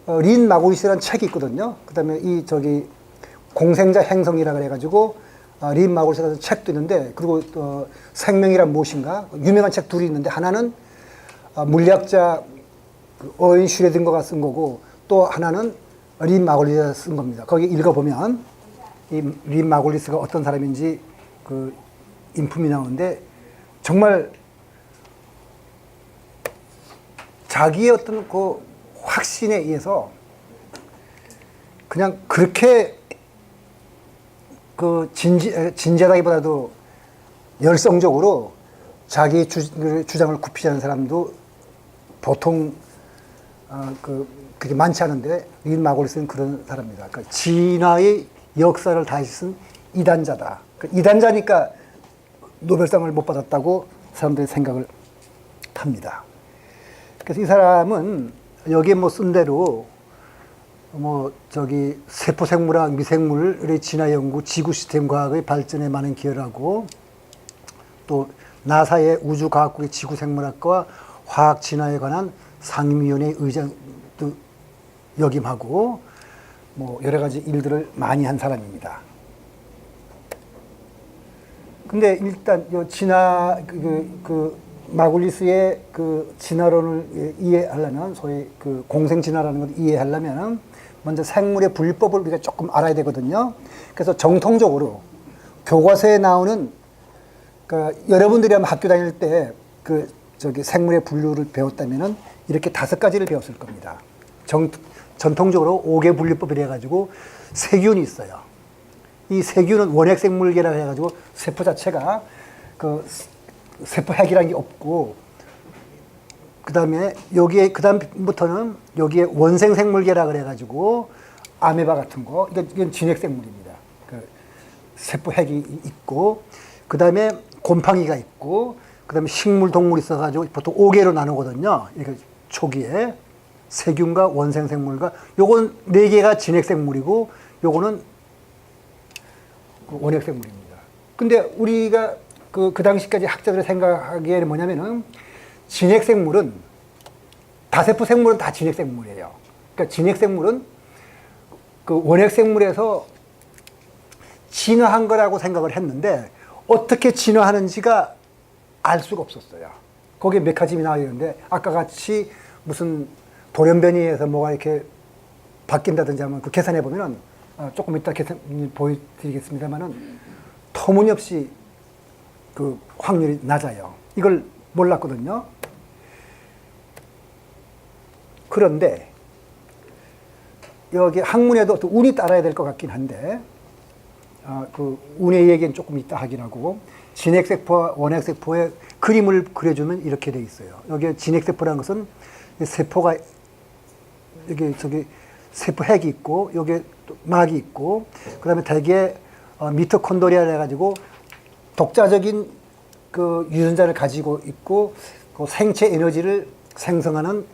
린 마구리스라는 책이 있거든요. 그 다음에 이 저기 공생자 행성이라 그래가지고 린 마구리스라는 책도 있는데, 그리고 생명이란 무엇인가 유명한 책 둘이 있는데, 하나는 물리학자 어인 슈레딩거가 쓴 거고, 또 하나는 린 마구리스가 쓴 겁니다. 거기 읽어보면 이 린 마구리스가 어떤 사람인지 그 인품이 나오는데, 정말 자기의 어떤 그 확신에 의해서 그냥 그렇게 그 진지하다기보다도 열성적으로 자기 주장을 굽히자는 사람도 보통 그렇게 많지 않은데, 린 마구리스는 그런 사람입니다. 그러니까 진화의 역사를 다시 쓴 이단자다. 이단자니까 노벨상을 못 받았다고 사람들이 생각을 합니다. 그래서 이 사람은 여기에 뭐 쓴 대로 뭐 저기 세포생물학, 미생물의 진화 연구, 지구 시스템 과학의 발전에 많은 기여를 하고, 또 나사의 우주과학국의 지구생물학과 화학 진화에 관한 상임위원회 의장도 역임하고, 뭐 여러 가지 일들을 많이 한 사람입니다. 근데 일단 요 진화 마굴리스의 그 진화론을 이해하려면, 소위 그 공생 진화라는 걸 이해하려면 먼저 생물의 분류법을 우리가 조금 알아야 되거든요. 그래서 정통적으로 교과서에 나오는, 그러니까 여러분들이 아마 학교 다닐 때 그 저기 생물의 분류를 배웠다면은 이렇게 5가지를 배웠을 겁니다. 전통적으로 5개 분류법이라 해가지고 세균이 있어요. 이 세균은 원핵생물계라 해가지고 세포 자체가 그 세포핵이라는 게 없고, 그 다음에 여기에, 그 다음부터는 여기에 원생생물계라 그래가지고 아메바 같은 거, 이건 진핵생물입니다. 그 세포핵이 있고, 그 다음에 곰팡이가 있고, 그 다음에 식물, 동물이 있어가지고 보통 5개로 나누거든요. 이렇게 초기에 세균과 원생생물과, 요건 4개가 진핵생물이고, 요거는 원핵생물입니다. 근데 우리가 그 당시까지 학자들이 생각하기에는 뭐냐면은, 진핵생물은, 다세포 생물은 다 진핵생물이에요. 그러니까 진핵생물은 그 원핵생물에서 진화한 거라고 생각을 했는데, 어떻게 진화하는지가 알 수가 없었어요. 거기에 메커니즘이 나와 있는데, 아까 같이 무슨 돌연변이에서 뭐가 이렇게 바뀐다든지 하면 그 계산해 보면은, 조금 이따 계산 보여드리겠습니다만은 터무니없이 그 확률이 낮아요. 이걸 몰랐거든요. 그런데 여기 학문에도 또 운이 따라야 될 것 같긴 한데, 그 운의 얘기는 조금 이따 하긴 하고, 진핵세포와 원핵세포의 그림을 그려주면 이렇게 돼 있어요. 여기 진핵세포라는 것은 세포가 여기 저기 세포핵이 있고, 여기 막이 있고, 그 다음에 대개 미토콘드리아를 해가지고 독자적인 그 유전자를 가지고 있고, 그 생체 에너지를 생성하는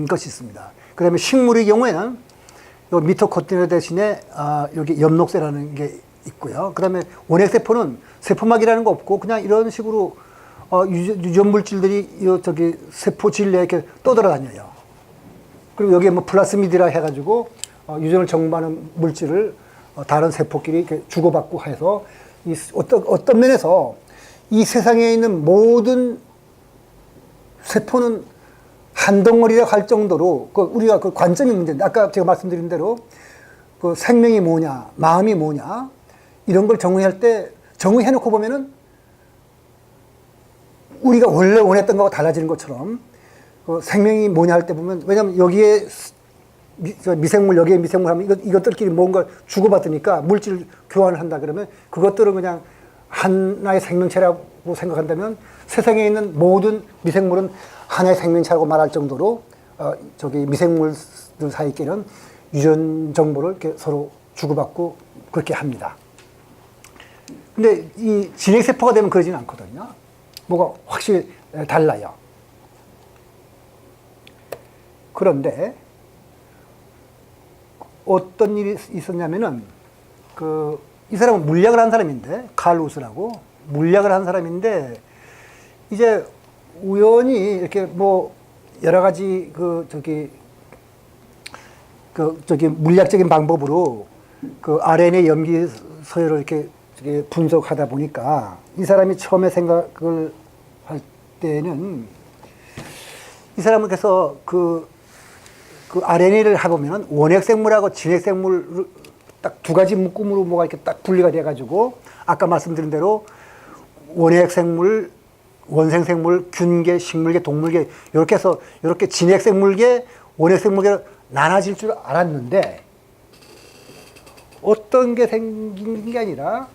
것이 있습니다. 그 다음에 식물의 경우에는 요 미토콘드리아 대신에 여기 엽록새라는 게 있고요. 그 다음에 원핵세포는 세포막이라는 거 없고, 그냥 이런 식으로 유전물질들이 저기 세포 질내에 이렇게 떠돌아다녀요. 그리고 여기에 뭐 플라스미드라 해가지고 유전을 정보하는 물질을 다른 세포끼리 이렇게 주고받고 해서, 어떤 면에서 이 세상에 있는 모든 세포는 한 덩어리라고 할 정도로, 우리가 그 관점이 문제인데, 아까 제가 말씀드린 대로 그 생명이 뭐냐, 마음이 뭐냐, 이런 걸 정의할 때, 정의해놓고 보면은 우리가 원래 원했던 거하고 달라지는 것처럼, 그 생명이 뭐냐 할 때 보면, 왜냐면 여기에 미생물, 여기에 미생물 하면 이것들끼리 뭔가 주고받으니까 물질 교환을 한다 그러면, 그것들은 그냥 하나의 생명체라고 생각한다면, 세상에 있는 모든 미생물은 하나의 생명체라고 말할 정도로 저기 미생물들 사이끼리는 유전 정보를 이렇게 서로 주고받고 그렇게 합니다. 근데 이 진핵세포가 되면 그러지는 않거든요. 뭐가 확실히 달라요. 그런데 어떤 일이 있었냐면은, 이 사람은 물리학을 한 사람인데, 칼 우스라고 물리학을 한 사람인데, 이제 우연히 이렇게 뭐 여러 가지 저기 저기 물리학적인 방법으로 그 RNA 염기 서열을 이렇게 분석하다 보니까 이 사람이 처음에 생각을 할 때는 이 사람은 그래서 그 RNA를 해보면 원핵생물하고 진핵생물 딱 두 가지 묶음으로 뭐가 이렇게 딱 분리가 돼가지고 아까 말씀드린 대로 원핵생물, 원생생물, 균계, 식물계, 동물계 이렇게 해서 이렇게 진핵생물계, 원핵생물계로 나눠질 줄 알았는데 어떤 게 생긴 게 아니라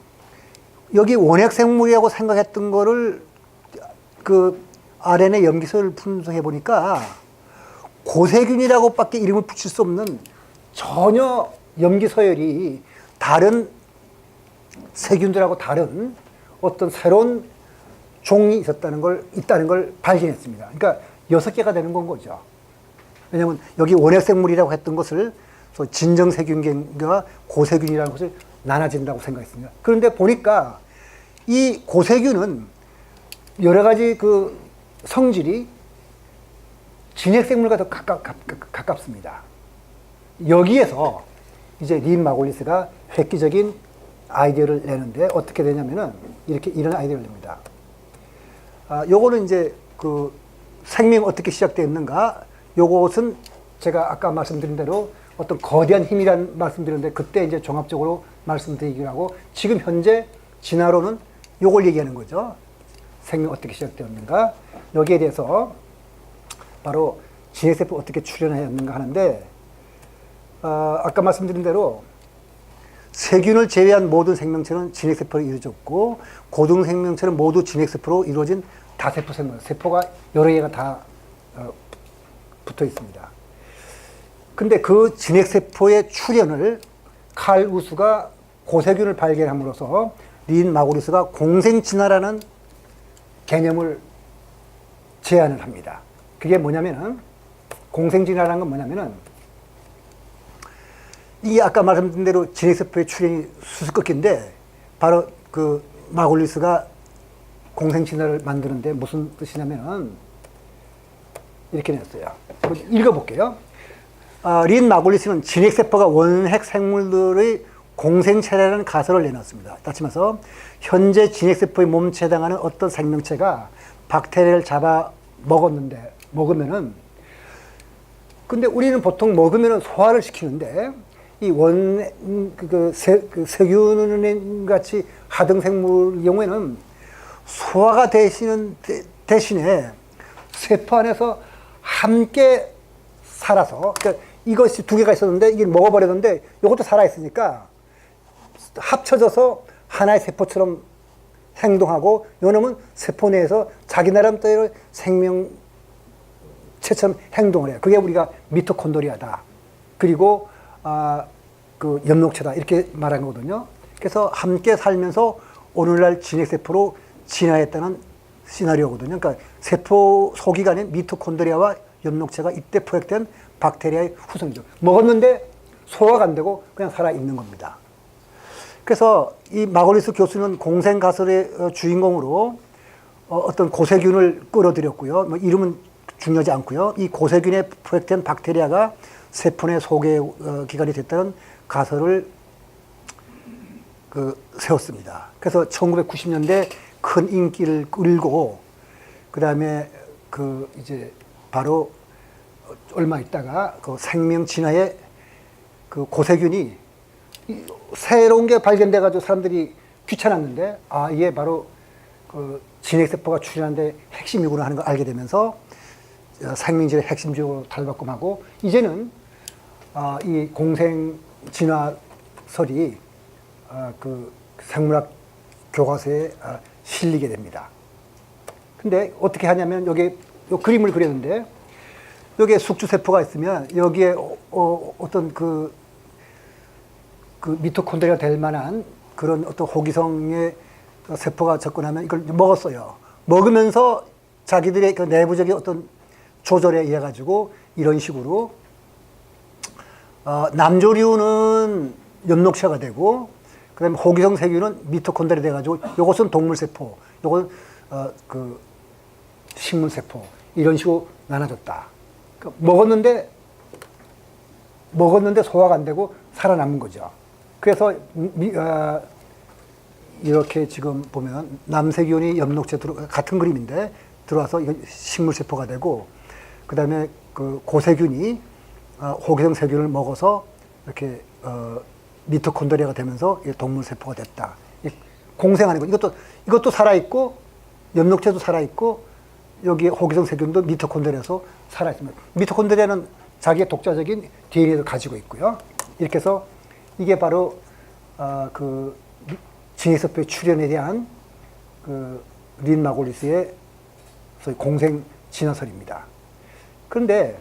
여기 원핵생물이라고 생각했던 거를 그 RNA 염기서를 분석해 보니까 고세균이라고밖에 이름을 붙일 수 없는 전혀 염기서열이 다른 세균들하고 다른 어떤 새로운 종이 있다는 걸 발견했습니다. 그러니까 6개가 되는 건 거죠. 왜냐하면 여기 원핵생물이라고 했던 것을 진정세균과 고세균이라는 것을 나눠진다고 생각했습니다. 그런데 보니까 이 고세균은 여러 가지 그 성질이 진핵생물과 더 가깝습니다. 여기에서 이제 린 마골리스가 획기적인 아이디어를 내는데 어떻게 되냐면은 이런 아이디어를 냅니다. 요거는 이제 그 생명 어떻게 시작되었는가? 요것은 제가 아까 말씀드린 대로 어떤 거대한 힘이라는 말씀드렸는데 그때 이제 종합적으로 말씀드리기로 하고 지금 현재 진화론은 요걸 얘기하는 거죠. 생명 어떻게 시작되었는가? 여기에 대해서 바로 진핵세포 어떻게 출현하였는가 하는데 아까 말씀드린 대로 세균을 제외한 모든 생명체는 진핵세포로 이루어졌고 고등생명체는 모두 진핵세포로 이루어진 다세포 생물, 세포가 여러 개가 다 붙어 있습니다. 근데 그 진핵세포의 출현을 칼 우스가 고세균을 발견함으로써 린 마고리스가 공생진화라는 개념을 제안을 합니다. 그게 뭐냐면은 공생진화라는 건 뭐냐면은 이게 아까 말씀드린 대로 진핵세포의 출현이 수수께끼인데 바로 그 마골리스가 공생진화를 만드는데 무슨 뜻이냐면은 이렇게 냈어요. 읽어볼게요. 린 마골리스는 진핵세포가 원핵 생물들의 공생체라는 가설을 내놨습니다. 다시 말해서 현재 진핵세포의 몸체에 해당하는 어떤 생명체가 박테리아를 잡아 먹으면은 근데 우리는 보통 먹으면은 소화를 시키는데 이 세균 같이 하등 생물 경우에는 소화가 대신에 세포 안에서 함께 살아서 그러니까 이것이 두 개가 있었는데 이게 먹어버렸는데 이것도 살아있으니까 합쳐져서 하나의 세포처럼 행동하고 요놈은 세포 내에서 자기 나름대로 생명체처럼 행동을 해요. 그게 우리가 미토콘드리아다. 그리고 그 염록체다. 이렇게 말한 거거든요. 그래서 함께 살면서 오늘날 진핵세포로 진화했다는 시나리오거든요. 그러니까 세포 소기관에 미토콘드리아와 염록체가 이때 포획된 박테리아의 후손이죠. 먹었는데 소화가 안 되고 그냥 살아있는 겁니다. 그래서 이 마골리스 교수는 공생가설의 주인공으로 어떤 고세균을 끌어들였고요. 뭐 이름은 중요하지 않고요. 이 고세균에 포획된 박테리아가 세포 내 소개 기관이 됐다는 가설을 세웠습니다. 그래서 1990년대 큰 인기를 끌고 그 다음에 이제 바로 얼마 있다가 그 생명 진화의 그 고세균이 새로운 게 발견돼가지고 사람들이 귀찮았는데 이게 바로 그 진핵세포가 출현하는데 핵심이구나 하는 걸 알게 되면서 생명질의 핵심적으로 탈바꿈하고 이제는 이 공생 진화설이 그 생물학 교과서에 실리게 됩니다. 근데 어떻게 하냐면 여기 요 그림을 그렸는데 여기에 숙주세포가 있으면 여기에 어떤 그 미토콘드리아가 될 만한 그런 어떤 호기성의 세포가 접근하면 이걸 먹었어요. 먹으면서 자기들의 그 내부적인 어떤 조절에 의해 가지고 이런 식으로 남조류는 엽록체가 되고 그다음에 호기성 세균은 미토콘드리아 돼 가지고 요것은 동물 세포, 요건 그 식물 세포 이런 식으로 나눠졌다. 그러니까 먹었는데 먹었는데 소화가 안 되고 살아남은 거죠. 그래서 이렇게 지금 보면 남세균이 엽록체 같은 그림인데 들어와서 이거 식물세포가 되고, 그 다음에 그 고세균이 호기성 세균을 먹어서 이렇게 미토콘드리아가 되면서 동물세포가 됐다. 공생하는 거. 이것도 살아있고, 엽록체도 살아있고, 여기 호기성 세균도 미토콘드리아에서 살아있습니다. 미토콘드리아는 자기의 독자적인 DNA를 가지고 있고요. 이렇게 해서 이게 바로 그 진해세포의 출현에 대한 그 린 마골리스의 소위 공생 진화설입니다. 그런데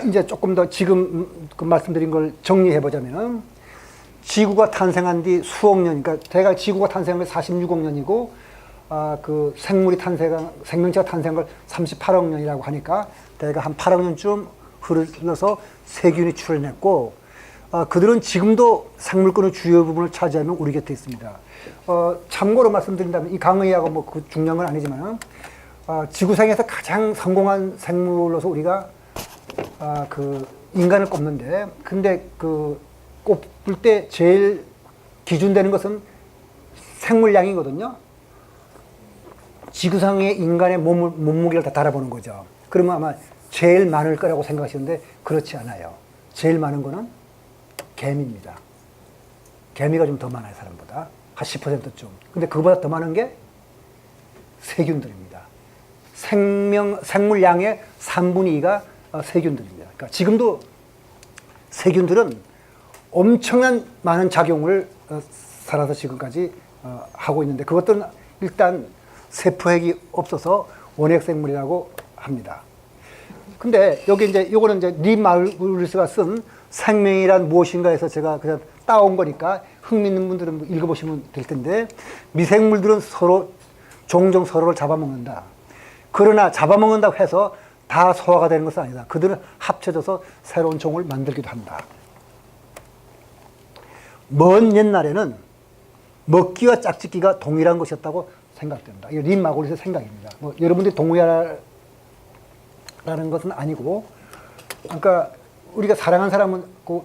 이제 조금 더 지금 그 말씀드린 걸 정리해 보자면은, 지구가 탄생한 뒤 수억 년, 그러니까 대략 지구가 탄생한 게 46억 년이고, 그 생명체가 탄생한 걸 38억 년이라고 하니까 대략 한 8억 년쯤 흘러서 세균이 출현했고, 그들은 지금도 생물권의 주요 부분을 차지하면 우리 곁에 있습니다. 참고로 말씀드린다면, 이 강의하고 뭐 그 중요한 건 아니지만, 지구상에서 가장 성공한 생물로서 우리가 그 인간을 꼽는데, 근데 그 꼽을 때 제일 기준되는 것은 생물량이거든요. 지구상의 인간의 몸무게를 다 달아보는 거죠. 그러면 아마 제일 많을 거라고 생각하시는데 그렇지 않아요. 제일 많은 거는 개미입니다. 개미가 좀 더 많아요, 사람보다. 한 10%쯤. 근데 그보다 더 많은 게 세균들입니다. 생물량의 3분의 2가 세균들입니다. 그러니까 지금도 세균들은 엄청난 많은 작용을 살아서 지금까지 하고 있는데, 그것들은 일단 세포핵이 없어서 원핵생물이라고 합니다. 근데 여기 이제 요거는 이제 린 마골리스가 쓴 생명이란 무엇인가 해서 제가 그냥 따온 거니까 흥미있는 분들은 읽어보시면 될 텐데, 미생물들은 종종 서로를 잡아먹는다. 그러나 잡아먹는다고 해서 다 소화가 되는 것은 아니다. 그들은 합쳐져서 새로운 종을 만들기도 한다. 먼 옛날에는 먹기와 짝짓기가 동일한 것이었다고 생각된다. 이게 린 마골리스의 생각입니다. 뭐 여러분들이 동의하라는 것은 아니고, 그러니까 우리가 사랑하는 사람은 그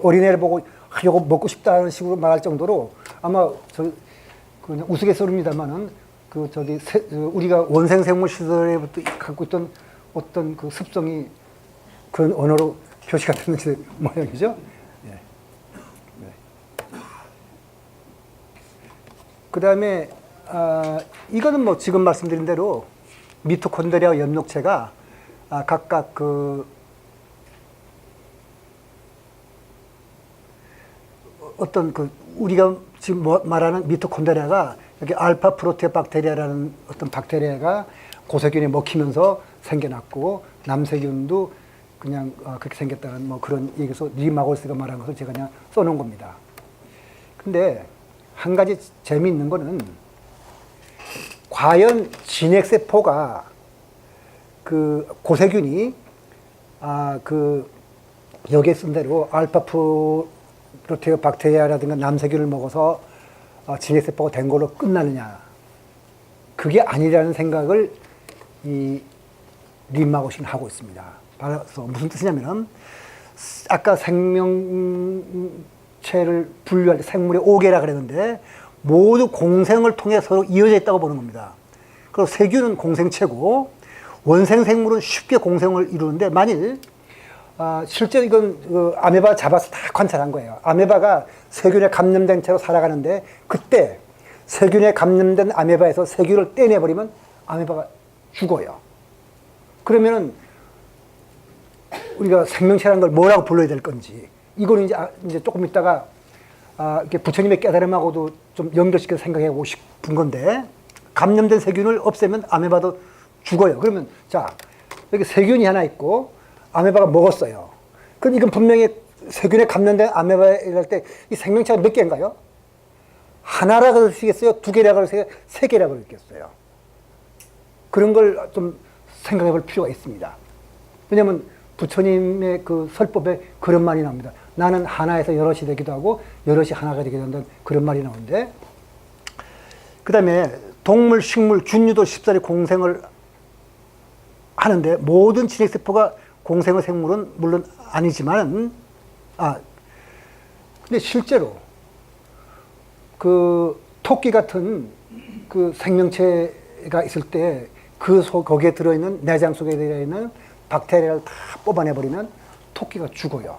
어린애를 보고 이거 먹고 싶다는 식으로 말할 정도로, 아마 그냥 우스갯소리입니다만은 우리가 원생생물 시절에부터 갖고 있던 어떤 그 습성이 그런 언어로 표시가 됐는지 모양이죠. 예. 네. 그 다음에 이거는 뭐 지금 말씀드린 대로 미토콘드리아와 엽록체가 각각 그 어떤 그 우리가 지금 말하는 미토콘드리아가 여기 알파 프로테오 박테리아라는 어떤 박테리아가 고세균에 먹히면서 생겨났고, 남세균도 그냥 그렇게 생겼다는 뭐 그런 얘기에서 린 마골리스가 말한 것을 제가 그냥 써놓은 겁니다. 근데 한 가지 재미있는 거는, 과연 진핵세포가 그 고세균이 그 여기에 쓴 대로 알파 프로테오 박테리아라든가 남세균을 먹어서 진핵세포가 된 걸로 끝나느냐. 그게 아니라는 생각을 이 린 마골리스는 하고 있습니다. 그래서 무슨 뜻이냐면은, 아까 생명체를 분류할 때 생물의 5개라 그랬는데 모두 공생을 통해 서로 이어져 있다고 보는 겁니다. 그리고 세균은 공생체고 원생생물은 쉽게 공생을 이루는데, 만일 실제로 이건 아메바 잡아서 다 관찰한 거예요. 아메바가 세균에 감염된 채로 살아가는데, 그때 세균에 감염된 아메바에서 세균을 떼내버리면 아메바가 죽어요. 그러면은 우리가 생명체라는 걸 뭐라고 불러야 될 건지, 이거는 이제 조금 있다가 이렇게 부처님의 깨달음하고도 좀 연결시켜서 생각해 보고 싶은 건데, 감염된 세균을 없애면 아메바도 죽어요. 그러면 자, 여기 세균이 하나 있고 아메바가 먹었어요. 그럼 이건 분명히 세균에 감염된 아메바에 할 때 이 생명체가 몇 개인가요? 하나라고 그러시겠어요? 두 개라고 그러세요? 세 개라고 그러겠어요? 그런 걸 좀 생각해 볼 필요가 있습니다. 왜냐하면 부처님의 그 설법에 그런 말이 나옵니다. 나는 하나에서 여럿이 되기도 하고 여럿이 하나가 되기도 한다는 그런 말이 나오는데, 그 다음에 동물, 식물, 균류도 쉽사리 공생을 하는데 모든 진핵세포가 공생의 생물은 물론 아니지만, 근데 실제로 그 토끼 같은 그 생명체가 있을 때 거기에 들어있는 내장 속에 들어있는 박테리아를 다 뽑아내버리면 토끼가 죽어요.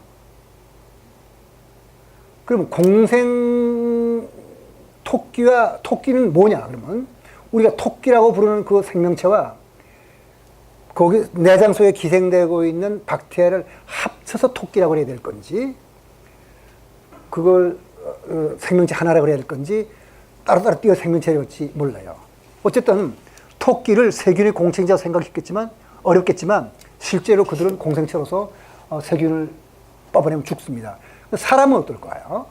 그러면 토끼는 뭐냐? 그러면 우리가 토끼라고 부르는 그 생명체와 거기 내장 속에 기생되고 있는 박테리아를 합쳐서 토끼라고 해야 될 건지, 그걸 생명체 하나라고 해야 될 건지, 따로따로 띄어 생명체일지 몰라요. 어쨌든 토끼를 세균의 공생자로 생각했겠지만 어렵겠지만 실제로 그들은 공생체로서 세균을 뽑아내면 죽습니다. 사람은 어떨까요?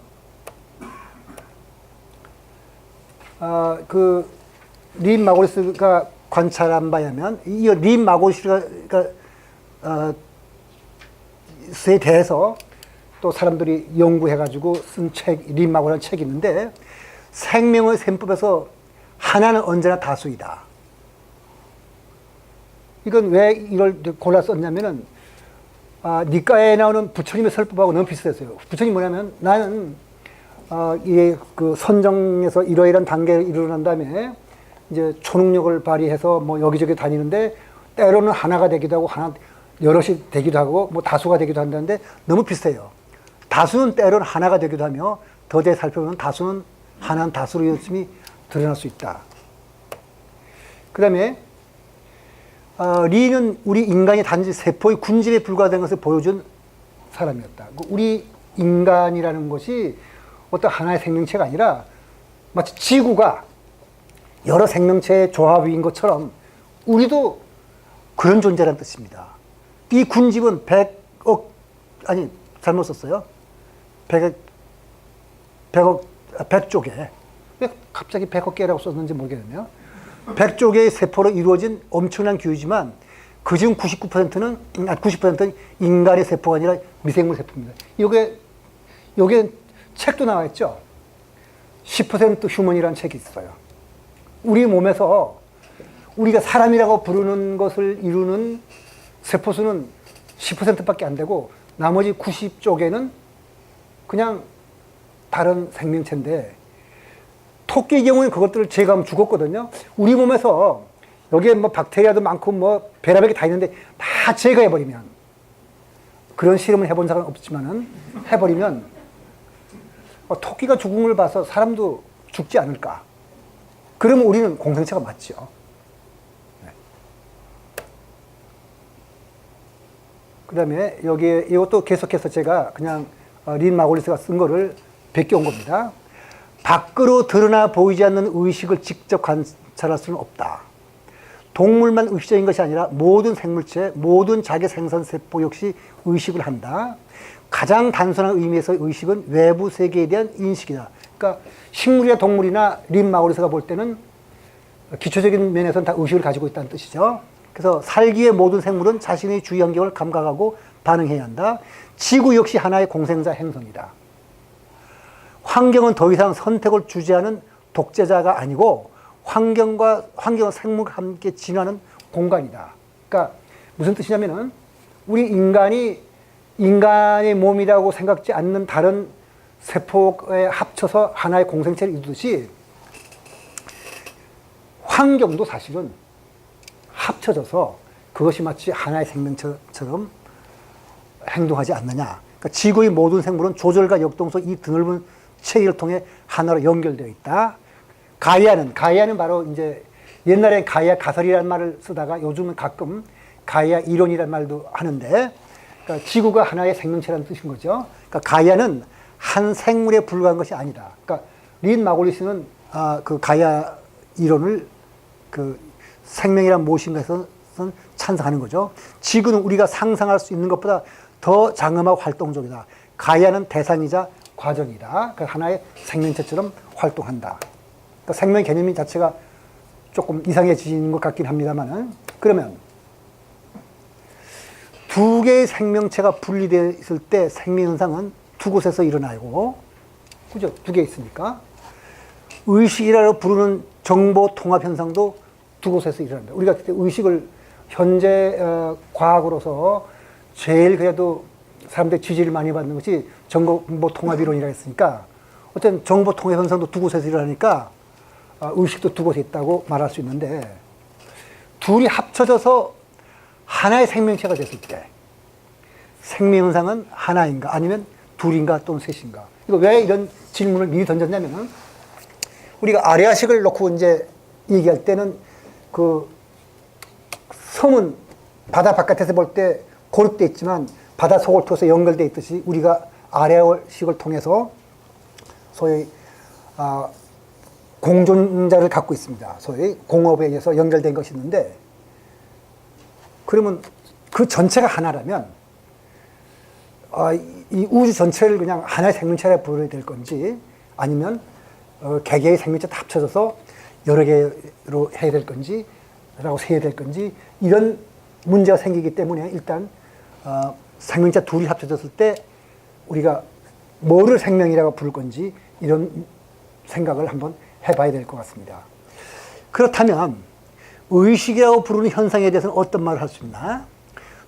린 마고리스가 관찰한 바에 하면, 이 린 마고리스에 대해서 또 사람들이 연구해가지고 쓴 책, 린 마고리라는 책이 있는데, 생명의 셈법에서 하나는 언제나 다수이다. 이건 왜 이걸 골라 썼냐면은, 니까에 나오는 부처님의 설법하고 너무 비슷했어요. 부처님이 뭐냐면, 나는 그 선정에서 이러이러한 단계를 이루고 난 다음에 이제 초능력을 발휘해서 뭐 여기저기 다니는데, 때로는 하나가 되기도 하고 여럿이 되기도 하고 뭐 다수가 되기도 한다는데 너무 비슷해요. 다수는 때로는 하나가 되기도 하며, 더 자세히 살펴보면 다수는 하나는 다수로 이어짐이 드러날 수 있다. 그 다음에 리는 우리 인간이 단지 세포의 군집에 불과된 것을 보여준 사람이었다. 우리 인간이라는 것이 어떤 하나의 생명체가 아니라 마치 지구가 여러 생명체의 조합인 것처럼 우리도 그런 존재라는 뜻입니다. 이 군집은 100쪽에, 왜 갑자기 100억 개라고 썼는지 모르겠네요. 100쪽의 세포로 이루어진 엄청난 규이지만 그중 90%는 인간의 세포가 아니라 미생물 세포입니다. 요게 책도 나와 있죠. 10% 휴먼이라는 책이 있어요. 우리 몸에서 우리가 사람이라고 부르는 것을 이루는 세포수는 10%밖에 안 되고, 나머지 90쪽에는 그냥 다른 생명체인데, 토끼의 경우는 그것들을 제거하면 죽었거든요. 우리 몸에서 여기에 뭐 박테리아도 많고 뭐 별의별 게 다 있는데 다 제거해버리면, 그런 실험을 해본 사람은 없지만은 해버리면 토끼가 죽은 걸 봐서 사람도 죽지 않을까. 그러면 우리는 공생체가 맞죠. 네. 그 다음에 여기에 이것도 계속해서 제가 그냥 린 마골리스가 쓴 거를 베껴온 겁니다. 밖으로 드러나 보이지 않는 의식을 직접 관찰할 수는 없다. 동물만 의식적인 것이 아니라 모든 생물체, 모든 자기 생산세포 역시 의식을 한다. 가장 단순한 의미에서 의식은 외부 세계에 대한 인식이다. 그러니까 식물이나 동물이나 린 마고리스가 볼 때는 기초적인 면에서는 다 의식을 가지고 있다는 뜻이죠. 그래서 살기의 모든 생물은 자신의 주위 환경을 감각하고 반응해야 한다. 지구 역시 하나의 공생자 행성이다. 환경은 더 이상 선택을 주재하는 독재자가 아니고 환경과 생물과 함께 진화하는 공간이다. 그러니까 무슨 뜻이냐면은, 우리 인간의 몸이라고 생각지 않는 다른 세포에 합쳐서 하나의 공생체를 이루듯이, 환경도 사실은 합쳐져서 그것이 마치 하나의 생명체처럼 행동하지 않느냐. 그러니까 지구의 모든 생물은 조절과 역동성, 이 드넓은 체계를 통해 하나로 연결되어 있다. 가이아는 바로 이제 옛날에 가이아 가설이라는 말을 쓰다가 요즘은 가끔 가이아 이론이라는 말도 하는데, 그러니까 지구가 하나의 생명체라는 뜻인 거죠. 그러니까 가이아는 한 생물에 불과한 것이 아니다. 그러니까 린 마골리스는 그 가이아 이론을 그 생명이란 무엇인가에서 찬성하는 거죠. 지구는 우리가 상상할 수 있는 것보다 더 장엄하고 활동적이다. 가이아는 대상이자 과정이다. 그러니까 하나의 생명체처럼 활동한다. 그러니까 생명 개념 자체가 조금 이상해지는 것 같긴 합니다만은, 그러면 두 개의 생명체가 분리되어 있을 때 생명 현상은 두 곳에서 일어나고, 그죠? 두 개 있으니까. 의식이라고 부르는 정보 통합 현상도 두 곳에서 일어납니다. 우리가 그때 의식을 현재 과학으로서 제일 그래도 사람들이 지지를 많이 받는 것이 정보통합이론이라 했으니까 어쨌든 정보통합 현상도 두 곳에서 일어나니까 의식도 두 곳에 있다고 말할 수 있는데 둘이 합쳐져서 하나의 생명체가 됐을 때 생명현상은 하나인가 아니면 둘인가 또는 셋인가. 이거 왜 이런 질문을 미리 던졌냐면은 우리가 아래아식을 놓고 이제 얘기할 때는 그 섬은 바다 바깥에서 볼 때 고립되어 있지만 바다 속을 통해서 연결되어 있듯이 우리가 아래아식을 통해서 소위 공존자를 갖고 있습니다. 소위 공업에 의해서 연결된 것이 있는데 그러면 그 전체가 하나라면 이 우주 전체를 그냥 하나의 생명체라 부르게 될 건지 아니면 개개의 생명체 다 합쳐져서 여러 개로 해야 될 건지 라고 세야 될 건지 이런 문제가 생기기 때문에 일단 생명체 둘이 합쳐졌을 때 우리가 뭐를 생명이라고 부를 건지 이런 생각을 한번 해봐야 될 것 같습니다. 그렇다면 의식이라고 부르는 현상에 대해서는 어떤 말을 할 수 있나?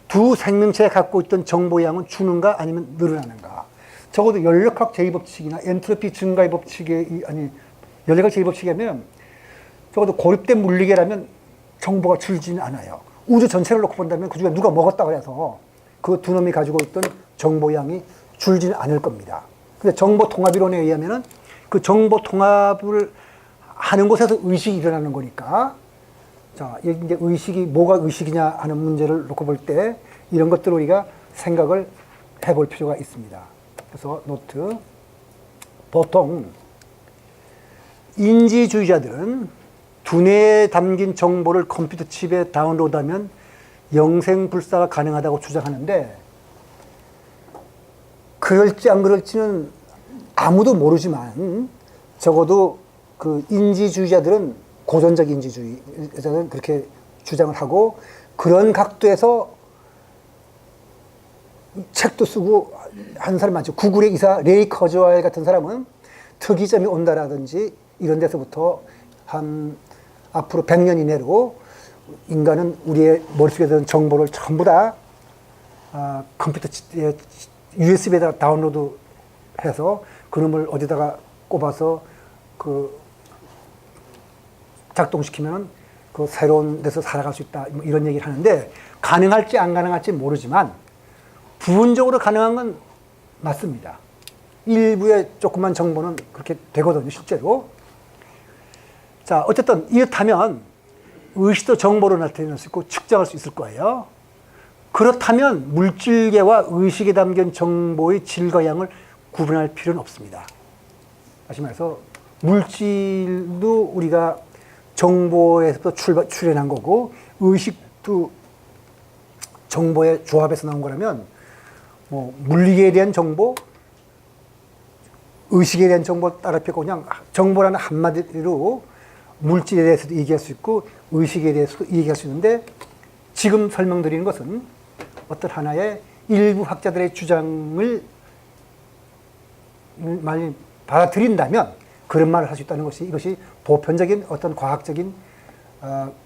두 생명체가 갖고 있던 정보의 양은 주는가 아니면 늘어나는가? 적어도 연력학 제2법칙이나 엔트로피 증가의 법칙에 연력학 제2법칙이라면 적어도 고립된 물리계라면 정보가 줄지는 않아요. 우주 전체를 놓고 본다면 그중에 누가 먹었다고 해서 그 두 놈이 가지고 있던 정보 양이 줄지는 않을 겁니다. 근데 정보 통합이론에 의하면은 그 정보 통합을 하는 곳에서 의식이 일어나는 거니까 자, 이제 의식이 뭐가 의식이냐 하는 문제를 놓고 볼 때 이런 것들을 우리가 생각을 해볼 필요가 있습니다. 그래서 노트. 보통 인지주의자들은 두뇌에 담긴 정보를 컴퓨터 칩에 다운로드하면 영생불사가 가능하다고 주장하는데 그럴지 안 그럴지는 아무도 모르지만 적어도 그 인지주의자들은 고전적 인지주의자들은 그렇게 주장을 하고 그런 각도에서 책도 쓰고 하는 사람 많죠. 구글의 이사 레이 커즈웰 같은 사람은 특이점이 온다라든지 이런 데서부터 한 앞으로 100년 이내로 인간은 우리의 머릿속에 드는 정보를 전부 다 컴퓨터 USB에다 다운로드 해서 그놈을 어디다가 꼽아서 그 작동시키면 그 새로운 데서 살아갈 수 있다 뭐 이런 얘기를 하는데 가능할지 안 가능할지 모르지만 부분적으로 가능한 건 맞습니다. 일부의 조그만 정보는 그렇게 되거든요, 실제로. 자, 어쨌든 이렇다면 의식도 정보로 나타낼 수 있고 측정할 수 있을 거예요. 그렇다면 물질계와 의식에 담긴 정보의 질과 양을 구분할 필요는 없습니다. 다시 말해서 물질도 우리가 정보에서 출현한 거고 의식도 정보의 조합에서 나온 거라면 뭐 물리계에 대한 정보, 의식에 대한 정보 따라 펴고 그냥 정보라는 한마디로 물질에 대해서도 얘기할 수 있고 의식에 대해서도 얘기할 수 있는데 지금 설명드리는 것은 어떤 하나의 일부 학자들의 주장을 많이 받아들인다면 그런 말을 할 수 있다는 것이 이것이 보편적인 어떤 과학적인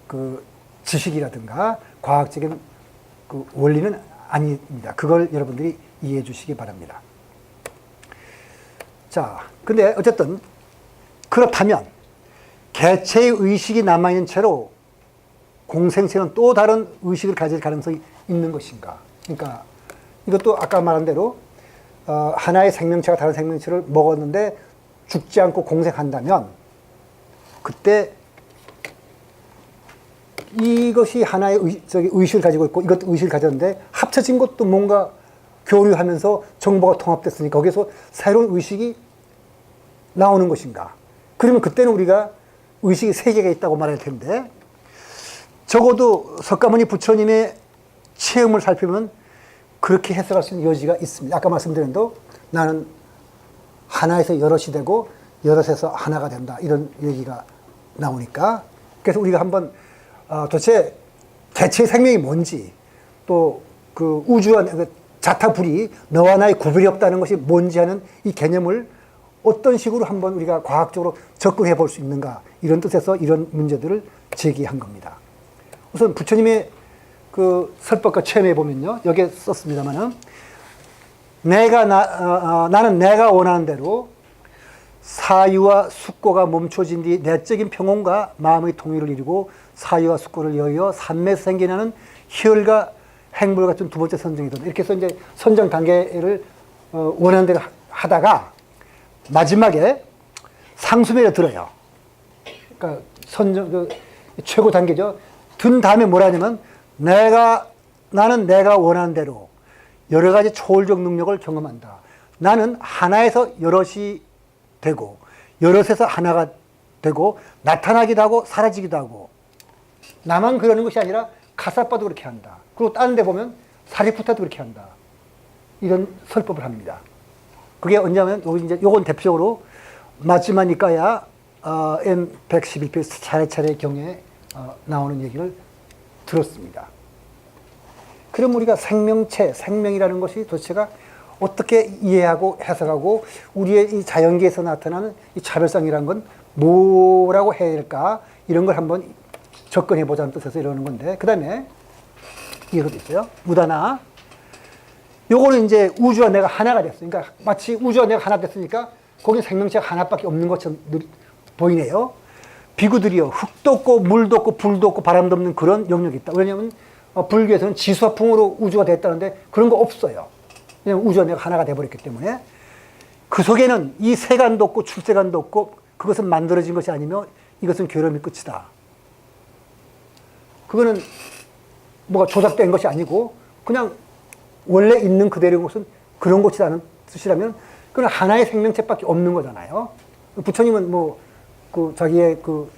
그 지식이라든가 과학적인 그 원리는 아닙니다. 그걸 여러분들이 이해해 주시기 바랍니다. 자, 근데 어쨌든 그렇다면 개체의 의식이 남아있는 채로 공생체는 또 다른 의식을 가질 가능성이 있는 것인가? 그러니까 이것도 아까 말한 대로 하나의 생명체가 다른 생명체를 먹었는데 죽지 않고 공생한다면 그때 이것이 하나의 의식을 가지고 있고 이것도 의식을 가졌는데 합쳐진 것도 뭔가 교류하면서 정보가 통합됐으니까 거기서 새로운 의식이 나오는 것인가? 그러면 그때는 우리가 의식이 세 개가 있다고 말할 텐데 적어도 석가모니 부처님의 체험을 살피면 그렇게 해석할 수 있는 여지가 있습니다. 아까 말씀드린 대로 나는 하나에서 여럿이 되고 여럿에서 하나가 된다 이런 얘기가 나오니까 그래서 우리가 한번 도대체 개체의 생명이 뭔지 또 그 우주와 자타불이 너와 나의 구별이 없다는 것이 뭔지 하는 이 개념을 어떤 식으로 한번 우리가 과학적으로 접근해 볼 수 있는가 이런 뜻에서 이런 문제들을 제기한 겁니다. 우선 부처님의 그 설법과 체험해 보면요. 여기에 썼습니다만은 나는 내가 원하는 대로 사유와 숙고가 멈춰진 뒤 내적인 평온과 마음의 통일을 이루고 사유와 숙고를 여여 산매에서 생겨나는 희열과 행복을 같은 두 번째 선정이다. 이렇게 해서 이제 선정 단계를 원하는 대로 하다가 마지막에 상수면에 들어요. 그러니까 최고 단계죠. 든 다음에 뭐라 하냐면 나는 내가 원하는 대로 여러 가지 초월적 능력을 경험한다. 나는 하나에서 여럿이 되고 여럿에서 하나가 되고 나타나기도 하고 사라지기도 하고 나만 그러는 것이 아니라 카사파도 그렇게 한다. 그리고 다른 데 보면 사리푸타도 그렇게 한다. 이런 설법을 합니다. 그게 언제냐면 요건 대표적으로 마츠마 니카야 M111편 차례차례 경에 나오는 얘기를 들었습니다. 그럼 우리가 생명이라는 것이 도대체가 어떻게 이해하고 해석하고 우리의 이 자연계에서 나타나는 이 차별성이라는 건 뭐라고 해야 될까? 이런 걸 한번 접근해 보자는 뜻에서 이러는 건데, 그 다음에 이것도 있어요. 무다나. 요거는 이제 우주와 내가 하나가 됐어요. 그러니까 마치 우주와 내가 하나 됐으니까 거기 생명체가 하나밖에 없는 것처럼 보이네요. 비구들이요. 흙도 없고 물도 없고 불도 없고 바람도 없는 그런 영역이 있다. 왜냐하면 불교에서는 지수화풍으로 우주가 됐다는데 그런 거 없어요. 왜냐하면 우주와 내가 하나가 돼버렸기 때문에. 그 속에는 이 세간도 없고 출세간도 없고 그것은 만들어진 것이 아니며 이것은 괴로움이 끝이다. 그거는 뭐가 조작된 것이 아니고 그냥 원래 있는 그대로인 것은 그런 것이라는 뜻이라면 그건 하나의 생명체밖에 없는 거잖아요. 부처님은 그 자기의 그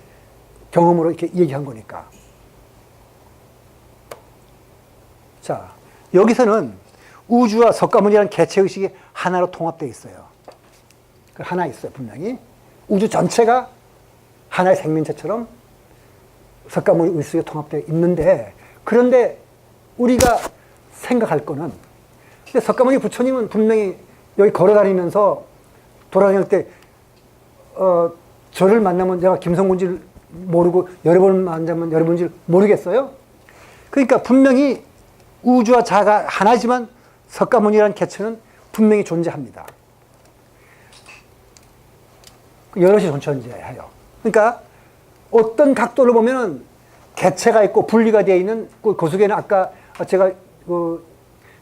경험으로 이렇게 얘기한 거니까. 자, 여기서는 우주와 석가모니라는 개체의식이 하나로 통합되어 있어요. 하나 있어요, 분명히. 우주 전체가 하나의 생명체처럼 석가모니 의식에 통합되어 있는데, 그런데 우리가 생각할 거는, 근데 석가모니 부처님은 분명히 여기 걸어다니면서 돌아다닐 때, 저를 만나면 내가 김성군지를 모르고 여러 번 만나면 여러 번지를 모르겠어요? 그러니까 분명히 우주와 자가 하나지만 석가모니라는 개체는 분명히 존재합니다. 여럿이 존재해요. 그러니까 어떤 각도로 보면은 개체가 있고 분리가 되어 있는 그 속에는 아까 제가 그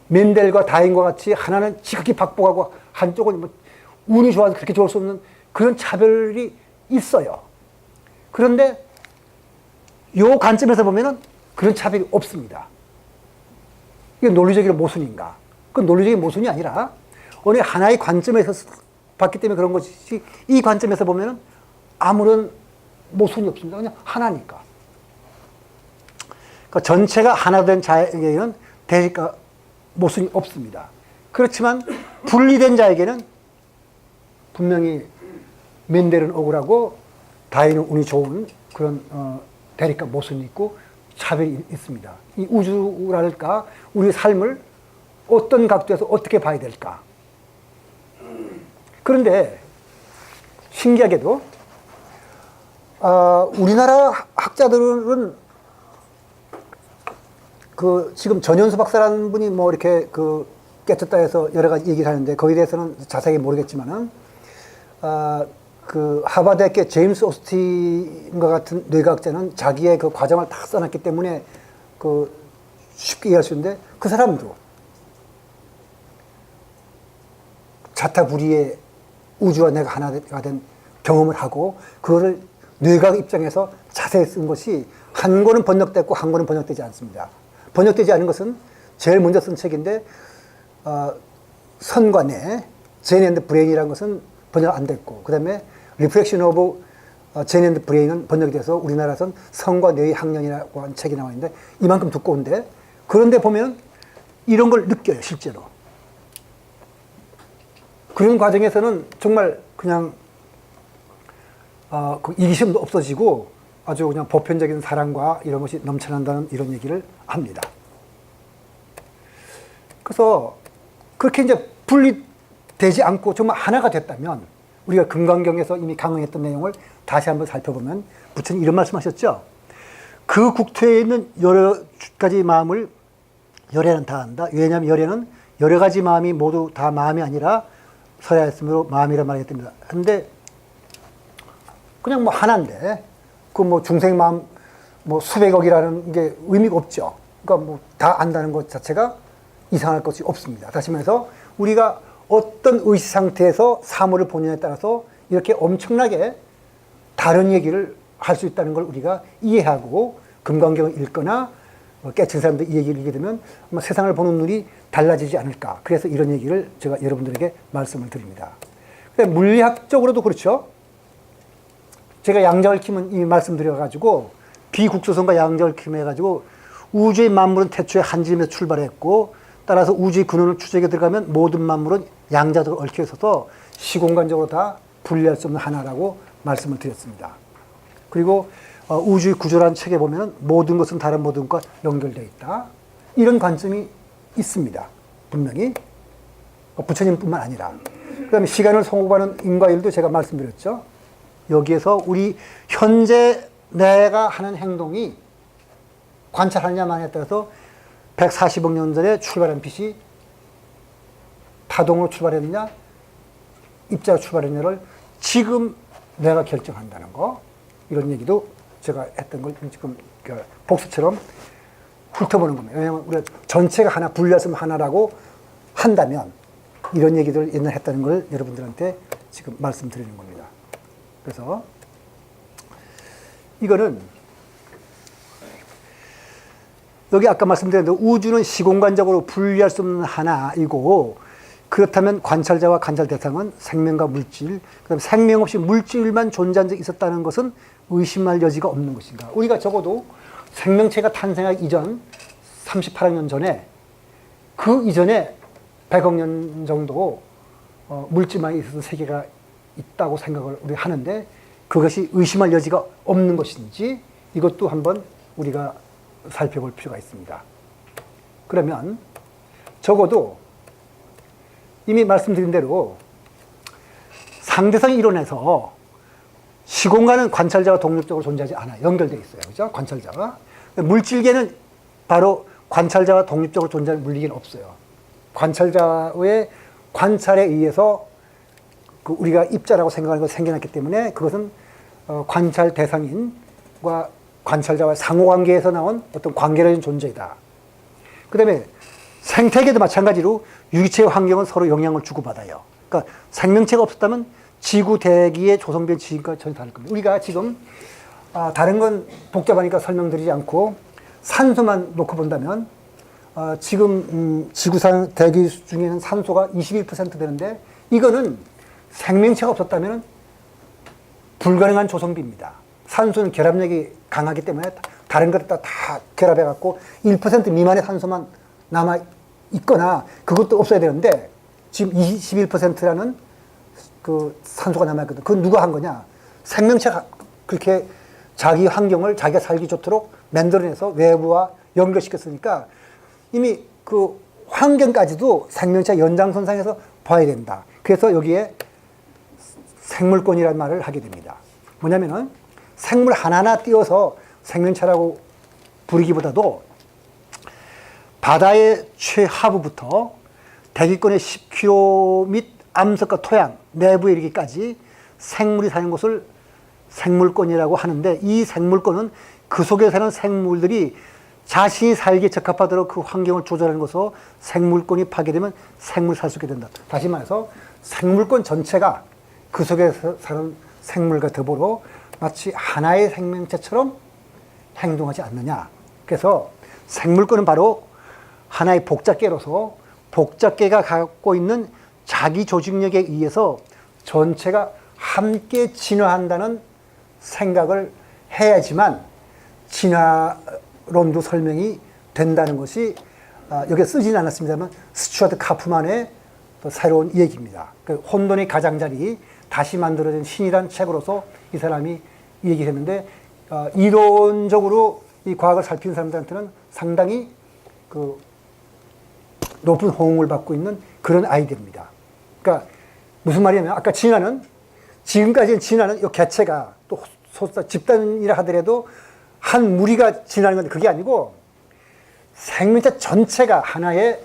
멘델과 다윈과 같이 하나는 지극히 박복하고 한쪽은 뭐 운이 좋아서 그렇게 좋을 수 없는 그런 차별이 있어요. 그런데 요 관점에서 보면은 그런 차별이 없습니다. 이게 논리적인 모순인가? 그건 논리적인 모순이 아니라 어느 하나의 관점에서 봤기 때문에 그런 것이 이 관점에서 보면은 아무런 모순이 없습니다. 그냥 하나니까. 그러니까 전체가 하나 된 자에게는 대립과 모순이 없습니다. 그렇지만 분리된 자에게는 분명히 멘델은 억울하고 다윈은 운이 좋은 그런 대립과 모순이 있고 차별이 있습니다. 이 우주랄까 우리 삶을 어떤 각도에서 어떻게 봐야 될까? 그런데 신기하게도 우리나라 학자들은 그 지금 전현수 박사라는 분이 뭐 이렇게 그 깨쳤다 해서 여러 가지 얘기를 하는데 거기에 대해서는 자세히 모르겠지만은 그 하버드의 제임스 오스틴과 같은 뇌과학자는 자기의 그 과정을 다 써놨기 때문에 그 쉽게 이해할 수 있는데 그 사람도 자타불이의 우주와 내가 하나가 된 경험을 하고 그거를 뇌과학 입장에서 자세히 쓴 것이 한 권은 번역됐고 한 권은 번역되지 않습니다. 번역되지 않은 것은 제일 먼저 쓴 책인데 선과 뇌, 제인 앤드 브레인이라는 것은 번역 안 됐고 그 다음에 리플렉션 오브 제인 앤드 브레인은 번역이 돼서 우리나라에서는 선과 뇌의 학년이라고 하는 책이 나와 있는데 이만큼 두꺼운데 그런데 보면 이런 걸 느껴요, 실제로. 그런 과정에서는 정말 그냥 그 이기심도 없어지고 아주 그냥 보편적인 사랑과 이런 것이 넘쳐난다는 이런 얘기를 합니다. 그래서 그렇게 이제 분리되지 않고 정말 하나가 됐다면 우리가 금강경에서 이미 강언했던 내용을 다시 한번 살펴보면 부처님 이런 말씀하셨죠. 그 국토에 있는 여러 가지 마음을 열애는 다 한다. 왜냐하면 열애는 여러 가지 마음이 모두 다 마음이 아니라 설하였으므로 마음이라 말하기 때문이다. 근데 그냥 뭐 하나인데 그 뭐 중생 마음 뭐 수백억이라는 게 의미가 없죠. 그러니까 뭐 다 안다는 것 자체가 이상할 것이 없습니다. 다시 말해서 우리가 어떤 의식 상태에서 사물을 보느냐에 따라서 이렇게 엄청나게 다른 얘기를 할 수 있다는 걸 우리가 이해하고 금강경을 읽거나 깨친 사람들 이 얘기를 읽게 되면 아마 세상을 보는 눈이 달라지지 않을까. 그래서 이런 얘기를 제가 여러분들에게 말씀을 드립니다. 물리학적으로도 그렇죠. 제가 양자얽힘은 이미 말씀드려가지고 비국소성과 양자얽힘 해가지고 우주의 만물은 태초에 한 지점에서 출발했고 따라서 우주의 근원을 추적에 들어가면 모든 만물은 양자적으로 얽혀 있어서 시공간적으로 다 분리할 수 없는 하나라고 말씀을 드렸습니다. 그리고 우주의 구조라는 책에 보면 모든 것은 다른 모든 것과 연결되어 있다. 이런 관점이 있습니다. 분명히. 부처님뿐만 아니라. 그 다음에 시간을 성공하는 인과일도 제가 말씀드렸죠. 여기에서 우리 현재 내가 하는 행동이 관찰하느냐 마느냐에 따라서 140억 년 전에 출발한 빛이 파동으로 출발했느냐 입자로 출발했느냐를 지금 내가 결정한다는 거. 이런 얘기도 제가 했던 걸 지금 복수처럼 훑어보는 겁니다. 왜냐하면 우리가 전체가 하나, 분리했으면 하나라고 한다면 이런 얘기들을 옛날에 했다는 걸 여러분들한테 지금 말씀드리는 겁니다. 그래서 이거는 여기 아까 말씀드린 대로 우주는 시공간적으로 분리할 수 없는 하나이고 그렇다면 관찰자와 관찰 대상은 생명과 물질, 그다음에 생명 없이 물질만 존재한 적이 있었다는 것은 의심할 여지가 없는 것인가. 우리가 적어도 생명체가 탄생하기 이전 38억 년 전에 그 이전에 100억 년 정도 물질만 있어서 세계가 있다고 생각을 우리 하는데 그것이 의심할 여지가 없는 것인지 이것도 한번 우리가 살펴볼 필요가 있습니다. 그러면 적어도 이미 말씀드린 대로 상대성 이론에서 시공간은 관찰자가 독립적으로 존재하지 않아요. 연결되어 있어요. 그죠? 관찰자가. 물질계는 바로 관찰자가 독립적으로 존재하는 물리계는 없어요. 관찰자의 관찰에 의해서 그 우리가 입자라고 생각하는 것이 생겨났기 때문에 그것은 관찰 대상인과 관찰자와 상호관계에서 나온 어떤 관계라는 존재이다. 그 다음에 생태계도 마찬가지로 유기체의 환경은 서로 영향을 주고받아요. 그러니까 생명체가 없었다면 지구 대기의 조성된 지금과 전혀 다를 겁니다. 우리가 지금 다른 건 복잡하니까 설명드리지 않고 산소만 놓고 본다면 지금 지구상 대기 중에는 산소가 21% 되는데 이거는 생명체가 없었다면 불가능한 조성비입니다. 산소는 결합력이 강하기 때문에 다른 것들 다 결합해갖고 1% 미만의 산소만 남아 있거나 그것도 없어야 되는데 지금 21%라는 그 산소가 남아있거든. 그건 누가 한 거냐? 생명체가 그렇게 자기 환경을 자기가 살기 좋도록 만들어내서 외부와 연결시켰으니까 이미 그 환경까지도 생명체 연장선상에서 봐야 된다. 그래서 여기에 생물권이라는 말을 하게 됩니다. 뭐냐면은 생물 하나하나 띄워서 생명체라고 부르기보다도 바다의 최하부부터 대기권의 10km 및 암석과 토양, 내부에 이르기까지 생물이 사는 곳을 생물권이라고 하는데 이 생물권은 그 속에 사는 생물들이 자신이 살기에 적합하도록 그 환경을 조절하는 것으로 생물권이 파괴되면 생물 살 수 있게 된다. 다시 말해서 생물권 전체가 그 속에 사는 생물과 더불어 마치 하나의 생명체처럼 행동하지 않느냐. 그래서 생물권은 바로 하나의 복잡계로서 복잡계가 갖고 있는 자기 조직력에 의해서 전체가 함께 진화한다는 생각을 해야지만 진화론도 설명이 된다는 것이 여기에 쓰지는 않았습니다만 스튜어트 카프만의 또 새로운 얘기입니다. 그 혼돈의 가장자리 다시 만들어진 신이란 책으로서 이 사람이 얘기를 했는데 이론적으로 이 과학을 살피는 사람들한테는 상당히 그 높은 호응을 받고 있는 그런 아이디어입니다. 그러니까 무슨 말이냐면 아까 진화는 지금까지는 진화는 이 개체가 또 집단이라 하더라도 한 무리가 진화하는 건데 그게 아니고 생명체 전체가 하나의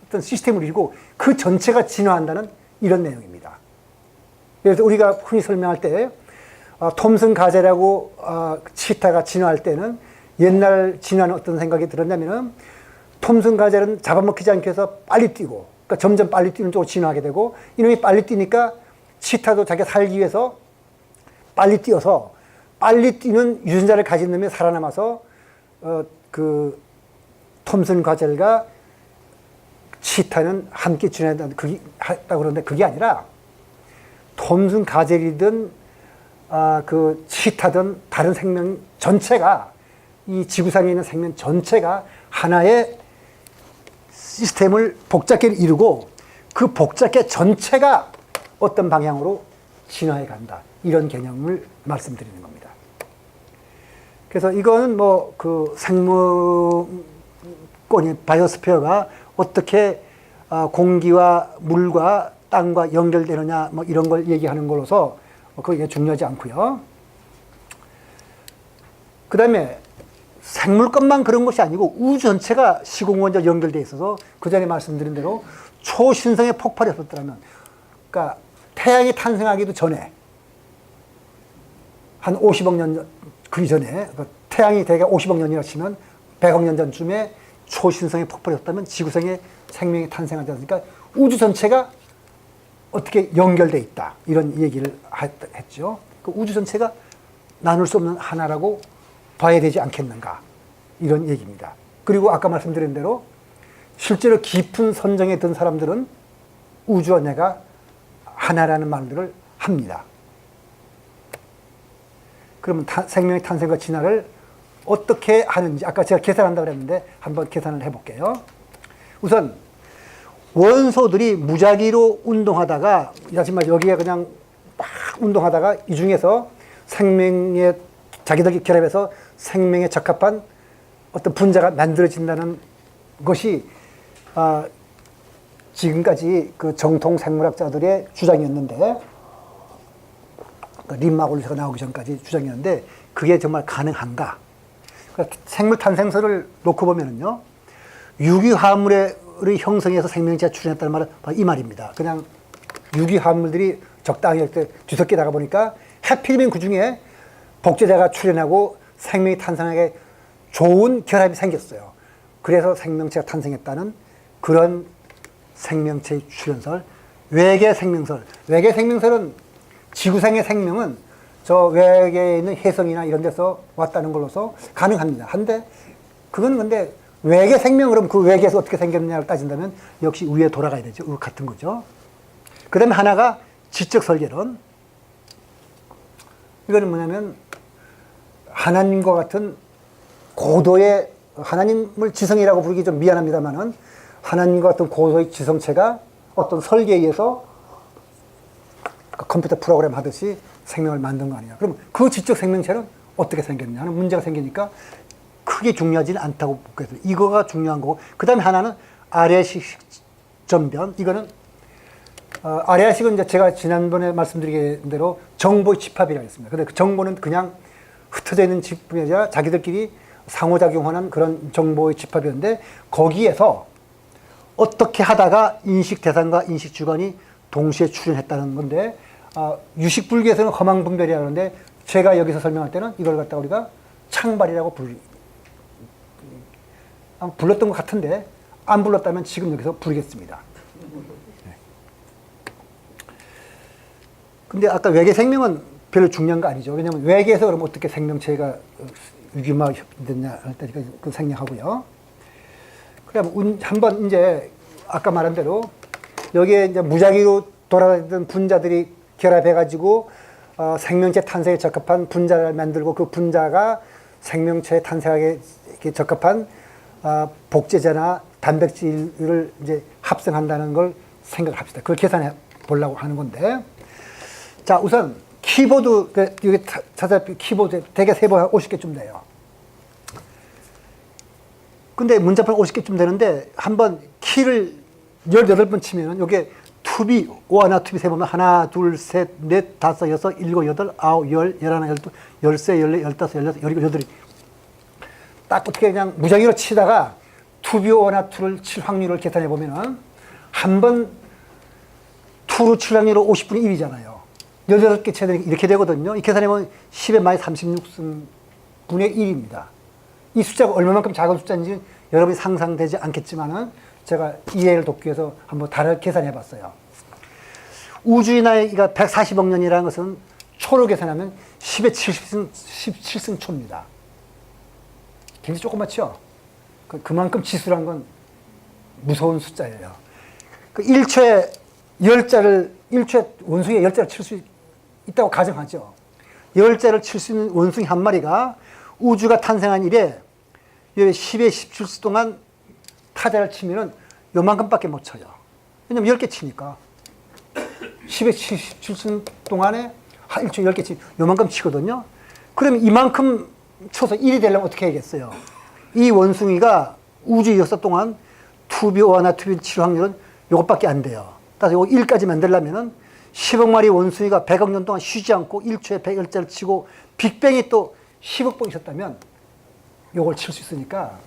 어떤 시스템을 이루고 그 전체가 진화한다는 이런 내용입니다. 그래서 우리가 흔히 설명할 때 톰슨 가젤하고 치타가 진화할 때는 옛날 진화는 어떤 생각이 들었냐면은 톰슨 가젤은 잡아먹히지 않기 위해서 빨리 뛰고 그러니까 점점 빨리 뛰는 쪽으로 진화하게 되고 이놈이 빨리 뛰니까 치타도 자기가 살기 위해서 빨리 뛰어서 빨리 뛰는 유전자를 가진 놈이 살아남아서 그 톰슨 가젤과 치타는 함께 진화했다고 그러는데 그게 아니라 톰슨 가젤이든 그 치타든 다른 생명 전체가 이 지구상에 있는 생명 전체가 하나의 시스템을 복잡하게 이루고 그 복잡계 전체가 어떤 방향으로 진화해 간다. 이런 개념을 말씀드리는 겁니다. 그래서 이거는 뭐 그 생물권이 바이오스피어가 어떻게 공기와 물과 땅과 연결되느냐 뭐 이런 걸 얘기하는 거로서 그게 중요하지 않고요. 그 다음에 생물권만 그런 것이 아니고 우주 전체가 시공원과 연결되어 있어서 그 전에 말씀드린 대로 초신성의 폭발이 없었더라면 그러니까 태양이 탄생하기도 전에 한 50억 년 그 전에 태양이 대략 50억 년이라 치면 100억 년 전쯤에 초신성의 폭발이 없다면 지구상에 생명이 탄생하지 않으니까 우주 전체가 어떻게 연결되어 있다 이런 얘기를 했죠. 그 우주 전체가 나눌 수 없는 하나라고 봐야 되지 않겠는가 이런 얘기입니다. 그리고 아까 말씀드린 대로 실제로 깊은 선정에 든 사람들은 우주와 내가 하나라는 말들을 합니다. 그러면 생명의 탄생과 진화를 어떻게 하는지 아까 제가 계산한다고 그랬는데 한번 계산을 해볼게요. 우선 원소들이 무작위로 운동하다가 하지만 여기에 그냥 막 운동하다가 이 중에서 생명에 자기들끼리 결합해서 생명에 적합한 어떤 분자가 만들어진다는 것이 지금까지 그 정통 생물학자들의 주장이었는데 린마골리스가 나오기 전까지 주장이었는데 그게 정말 가능한가? 그러니까 생물 탄생설을 놓고 보면은요 유기화합물의 형성에서 생명체가 출현했다는 말은 바로 이 말입니다. 그냥 유기화합물들이 적당히 이렇게 뒤섞여 나가 보니까 하필이면 그 중에 복제자가 출현하고 생명이 탄생하게 좋은 결합이 생겼어요. 그래서 생명체가 탄생했다는 그런 생명체의 출현설, 외계 생명설. 외계 생명설은 지구상의 생명은 저 외계에 있는 혜성이나 이런 데서 왔다는 걸로서 가능합니다. 한데 그건 근데 외계 생명 그럼 그 외계에서 어떻게 생겼느냐를 따진다면 역시 위에 돌아가야 되죠. 같은 거죠. 그 다음에 하나가 지적 설계론. 이거는 뭐냐면 하나님과 같은 고도의 하나님을 지성이라고 부르기 좀 미안합니다만은 하나님과 같은 고도의 지성체가 어떤 설계에 의해서 컴퓨터 프로그램 하듯이 생명을 만든 거 아니냐. 그럼 그 지적 생명체는 어떻게 생겼냐 하는 문제가 생기니까 크게 중요하지는 않다고 보겠습니다. 이거가 중요한 거고 그 다음에 하나는 아래식 전변. 이거는 아래식은 이제 제가 지난번에 말씀드린 대로 정보의 집합이라고 했습니다. 근데 그 정보는 그냥 흩어져 있는 집합이 아니라 자기들끼리 상호작용하는 그런 정보의 집합이었는데 거기에서 어떻게 하다가 인식 대상과 인식 주관이 동시에 출현했다는 건데 유식불교에서는 허망분별이라고 하는데 제가 여기서 설명할 때는 이걸 갖다가 우리가 창발이라고 불렀던 것 같은데 안 불렀다면 지금 여기서 부르겠습니다. 근데 아까 외계 생명은 별로 중요한 거 아니죠. 왜냐하면 외계에서 그럼 어떻게 생명체가 유기화됐냐 할 때 그 생략하고요. 그럼 한번 이제 아까 말한 대로 여기에 이제 무작위로 돌아다니던 분자들이 결합해가지고 생명체 탄생에 적합한 분자를 만들고 그 분자가 생명체 탄생하게 적합한 복제자나 단백질을 이제 합성한다는 걸 생각합시다. 그걸 계산해 보려고 하는 건데, 자 우선 키보드 여기 찾아볼 키보드 대개 세번 50개쯤 돼요. 근데 문자판 50개쯤 되는데 한번 키를 18번 치면은 요게 투비, 오하나 투비 세보면 하나, 둘, 셋, 넷, 다섯, 여섯, 일곱, 여덟, 아홉, 열, 열하나, 열둘, 열세, 열네, 열다섯, 열여섯, 열일곱, 여덟이 딱 어떻게 그냥 무작위로 치다가 투비오나 투를 칠 확률을 계산해 보면은 한 번 투로 칠 확률은 50분의 1이잖아요. 18개 쳐야 되니까 이렇게 되거든요. 이 계산해 보면 10의 마이너스 36승 분의 1입니다. 이 숫자가 얼마만큼 작은 숫자인지 여러분이 상상되지 않겠지만은 제가 이해를 돕기 위해서 한번 다르게 계산해 봤어요. 우주의 나이가 140억 년이라는 것은 초로 계산하면 10의 17승 초입니다. 굉장히 조그맣죠? 그만큼 지수란 건 무서운 숫자예요. 그 1초에 1초에 원숭이에 10자를 칠 수 있다고 가정하죠. 10자를 칠 수 있는 원숭이 한 마리가 우주가 탄생한 이래 10의 17수 동안 타자를 치면은 요만큼밖에 못 쳐요. 왜냐면 10개 치니까. 10의 17수 동안에 1초에 10개 치면 요만큼 치거든요. 그러면 이만큼 쳐서 1이 되려면 어떻게 해야겠어요? 이 원숭이가 우주 역사 동안 투비오나 투비를 칠 확률은 요것밖에 안 돼요. 따라서 요거 1까지 만들려면은 10억 마리 원숭이가 100억 년 동안 쉬지 않고 1초에 100열자를 치고 빅뱅이 또 10억 번 있었다면 요걸 칠 수 있으니까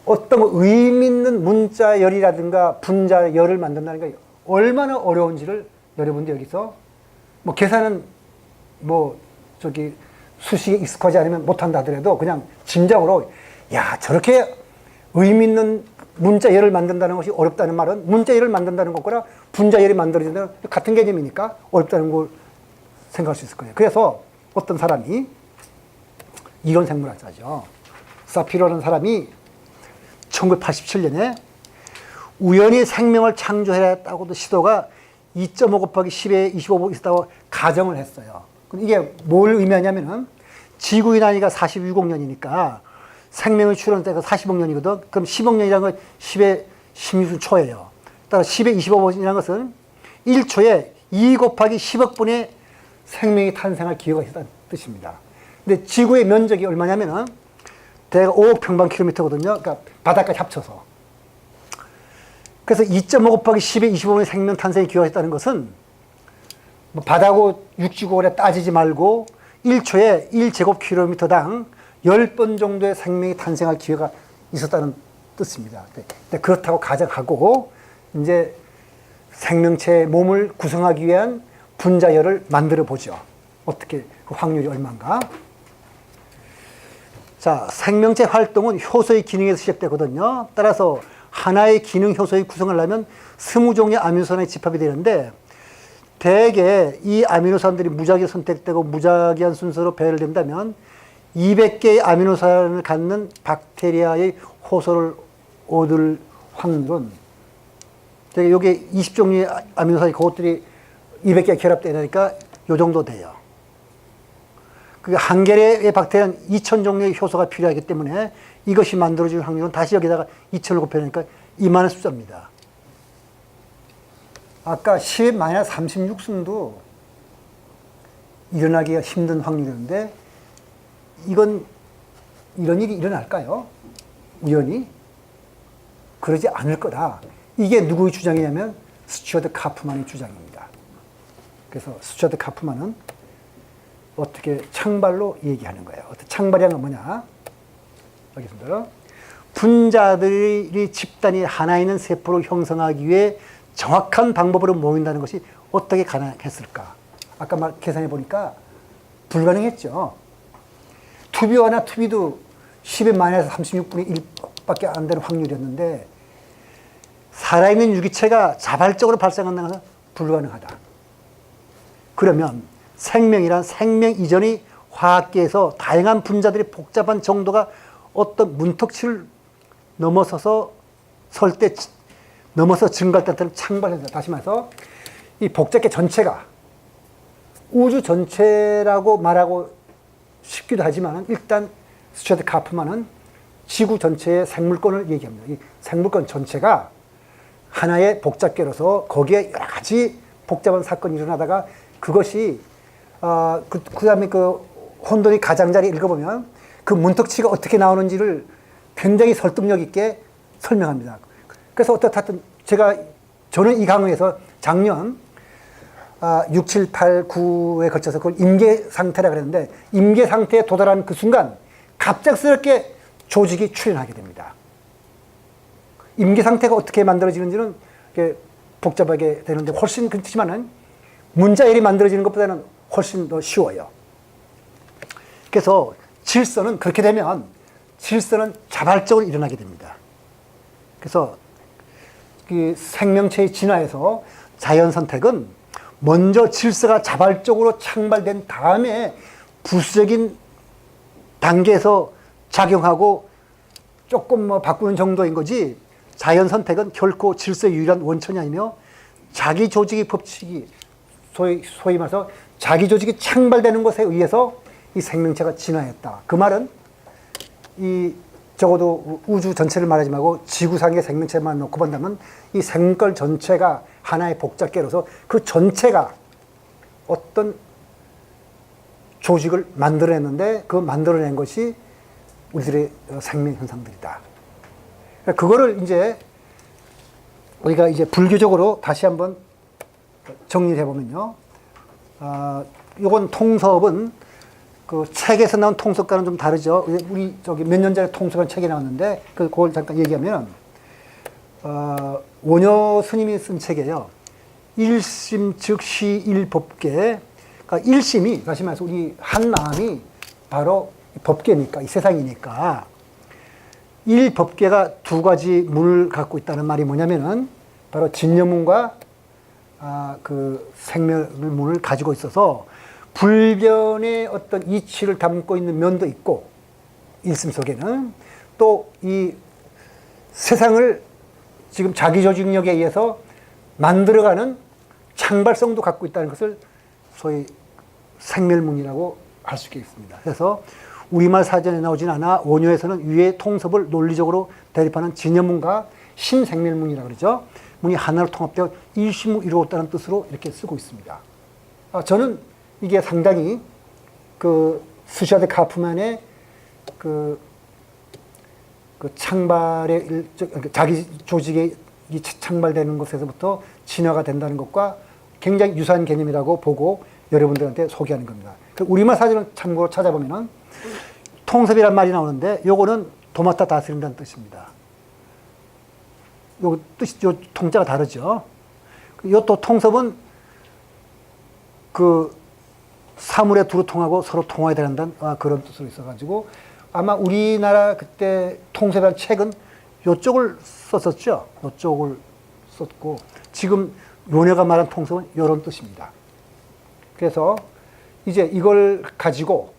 어떤 의미 있는 문자열이라든가 분자열을 만든다는 게 얼마나 어려운지를 여러분들 여기서 뭐 계산은 뭐 저기 수식에 익숙하지 않으면 못한다 하더라도 그냥 짐작으로 야 저렇게 의미 있는 문자열을 만든다는 것이 어렵다는 말은 문자열을 만든다는 것과 분자열이 만들어진다는 같은 개념이니까 어렵다는 걸 생각할 수 있을 거예요. 그래서 어떤 사람이 이론 생물학자죠. 사피로라는 사람이 1987년에 우연히 생명을 창조했다고도 시도가 2.5 곱하기 10의 25복 있었다고 가정을 했어요. 이게 뭘 의미하냐면은 지구의 나이가 46억 년이니까 생명의 출현할 때가 40억 년이거든. 그럼 10억 년이라는 건 10의 16수 초예요. 따라 10의 25번이라는 것은 1초에 2 곱하기 10억 분의 생명이 탄생할 기회가 있다는 뜻입니다. 근데 지구의 면적이 얼마냐면은 대략 5억 평방킬로미터거든요. 그러니까 바다까지 합쳐서. 그래서 2.5 곱하기 10의 25분의 생명 탄생의 기회가 있다는 것은 뭐 바다고 육지고 그래 따지지 말고 1초에 1제곱킬로미터당 10번 정도의 생명이 탄생할 기회가 있었다는 뜻입니다. 근데 그렇다고 가정하고 이제 생명체의 몸을 구성하기 위한 분자열을 만들어 보죠. 어떻게 그 확률이 얼마인가? 자, 생명체 활동은 효소의 기능에서 시작되거든요. 따라서 하나의 기능 효소의 구성을 하려면 20종의 아미노산의 집합이 되는데 대개 이 아미노산들이 무작위로 선택되고 무작위한 순서로 배열된다면 200개의 아미노산을 갖는 박테리아의 호소를 얻을 확률은 되게 여기 20종류의 아미노산이 그것들이 200개가 결합되니까 요 정도 돼요. 그 한 개의 박테리아는 2000종류의 효소가 필요하기 때문에 이것이 만들어질 확률은 다시 여기다가 2000을 곱해내니까 이만한 숫자입니다. 아까 10 마이너스 36승도 일어나기가 힘든 확률이었는데 이건 이런 일이 일어날까요? 우연히? 그러지 않을 거다. 이게 누구의 주장이냐면 스튜어트 카프만의 주장입니다. 그래서 스튜어트 카프만은 어떻게 창발로 얘기하는 거예요. 어떻게 창발이란 건 뭐냐? 알겠습니다. 분자들이 집단이 하나 있는 세포를 형성하기 위해 정확한 방법으로 모인다는 것이 어떻게 가능했을까? 아까 계산해 보니까 불가능했죠. 투비와나 투비도 10의 마이너스 36분의 1밖에 안 되는 확률이었는데 살아있는 유기체가 자발적으로 발생한다는 것은 불가능하다. 그러면 생명이란 생명 이전의 화학계에서 다양한 분자들이 복잡한 정도가 어떤 문턱치를 넘어서 증가할 때는 창발해서 다시 말해서 이 복잡계 전체가 우주 전체라고 말하고 싶기도 하지만 일단 스튜어트 카프만은 지구 전체의 생물권을 얘기합니다. 이 생물권 전체가 하나의 복잡계로서 거기에 여러 가지 복잡한 사건이 일어나다가 그것이 그다음에 그 혼돈이 가장자리 읽어보면 그 문턱치가 어떻게 나오는지를 굉장히 설득력 있게 설명합니다. 그래서 어떻든 저는 이 강의에서 작년 6, 7, 8, 9에 걸쳐서 그걸 임계 상태라 그랬는데 임계 상태에 도달한 그 순간 갑작스럽게 조직이 출현하게 됩니다. 임기 상태가 어떻게 만들어지는지는 복잡하게 되는데 훨씬 그렇지만은 문자열이 만들어지는 것보다는 훨씬 더 쉬워요. 그래서 질서는 그렇게 되면 질서는 자발적으로 일어나게 됩니다. 그래서 이 생명체의 진화에서 자연 선택은 먼저 질서가 자발적으로 창발된 다음에 부수적인 단계에서 작용하고 조금 바꾸는 정도인 거지, 자연 선택은 결코 질서의 유일한 원천이 아니며 자기 조직의 법칙이 소위 말해서 자기 조직이 창발되는 것에 의해서 이 생명체가 진화했다. 그 말은 이 적어도 우주 전체를 말하지 말고 지구상의 생명체만 놓고 본다면 이 생물 전체가 하나의 복잡계로서 그 전체가 어떤 조직을 만들어냈는데 그 만들어낸 것이 우리들의 생명 현상들이다. 그거를 이제 우리가 이제 불교적으로 다시 한번 정리해 보면요. 요건 통섭은 그 책에서 나온 통섭과는 좀 다르죠. 우리 저기 몇 년 전에 통섭이라는 책이 나왔는데 그걸 잠깐 얘기하면 원효 스님이 쓴 책이에요. 일심 즉 시일법계. 그러니까 일심이 다시 말해서 우리 한 마음이 바로 법계니까, 이 세상이니까 일법계가 두 가지 문을 갖고 있다는 말이 뭐냐면은 바로 진여문과 그 생멸문을 가지고 있어서 불변의 어떤 이치를 담고 있는 면도 있고, 일심 속에는 또 이 세상을 지금 자기 조직력에 의해서 만들어가는 창발성도 갖고 있다는 것을 소위 생멸문이라고 할 수 있겠습니다. 그래서 우리말 사전에 나오진 않아 원효에서는 위의 통섭을 논리적으로 대립하는 진여문과 신생멸문이라고 그러죠. 문이 하나로 통합되어 일심을 이루었다는 뜻으로 이렇게 쓰고 있습니다. 저는 이게 상당히 그 스튜아트 카프만의 그 창발의 자기 조직이 창발되는 것에서부터 진화가 된다는 것과 굉장히 유사한 개념이라고 보고 여러분들한테 소개하는 겁니다. 우리말 사전을 참고로 찾아보면은 통섭이란 말이 나오는데 요거는 도맡아 다스린다는 뜻입니다. 요 뜻이, 요 통자가 다르죠. 요 또 통섭은 그 사물에 두루 통하고 서로 통화해야 된다는 그런 뜻으로 있어가지고 아마 우리나라 그때 통섭이라는 책은 요쪽을 썼었죠. 요쪽을 썼고 지금 요녀가 말한 통섭은 요런 뜻입니다. 그래서 이제 이걸 가지고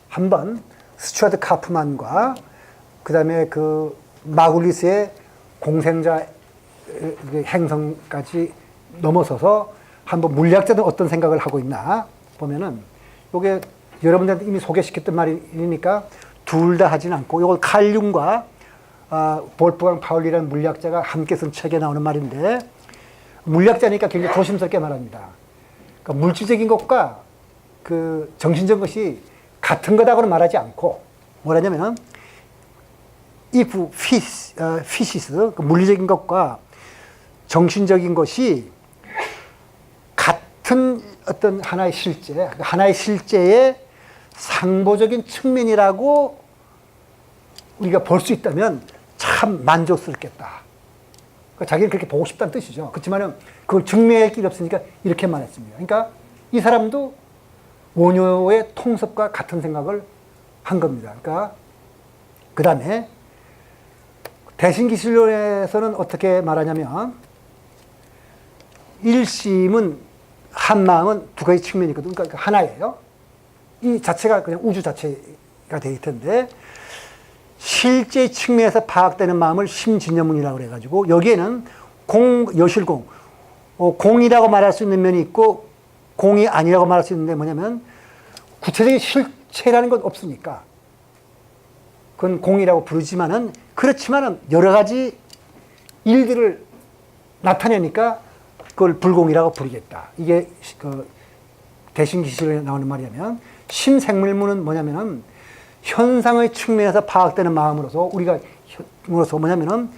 한번 스튜아트 카프만과 그 다음에 그 마굴리스의 공생자 행성까지 넘어서서 한번 물리학자들은 어떤 생각을 하고 있나 보면은 요게 여러분들한테 이미 소개시켰던 말이니까 둘 다 하진 않고 요걸 칼 융과 볼프강 파울리라는 물리학자가 함께 쓴 책에 나오는 말인데 물리학자니까 굉장히 조심스럽게 말합니다. 그러니까 물질적인 것과 그 정신적인 것이 같은 거다고는 말하지 않고 뭐라냐면은 if physis, 그 물리적인 것과 정신적인 것이 같은 어떤 하나의 실제, 하나의 실제의 상보적인 측면이라고 우리가 볼 수 있다면 참 만족스럽겠다. 그러니까 자기는 그렇게 보고 싶다는 뜻이죠. 그렇지만은 그걸 증명할 길이 없으니까 이렇게 말했습니다. 그러니까 이 사람도 원효의 통섭과 같은 생각을 한 겁니다. 그러니까 그 다음에 대신기술론에서는 어떻게 말하냐면 일심은 한 마음은 두 가지 측면이 있거든요. 그러니까 하나예요. 이 자체가 그냥 우주 자체가 되어 있을 텐데 실제 측면에서 파악되는 마음을 심진여문이라고 해가지고 여기에는 여실공, 공이라고 말할 수 있는 면이 있고 공이 아니라고 말할 수 있는데 뭐냐면 구체적인 실체라는 건 없으니까 그건 공이라고 부르지만은 그렇지만은 여러 가지 일들을 나타내니까 그걸 불공이라고 부르겠다. 이게 그 대신기술에 나오는 말이냐면 심생물문은 뭐냐면은 현상의 측면에서 파악되는 마음으로서 우리가 뭐냐면은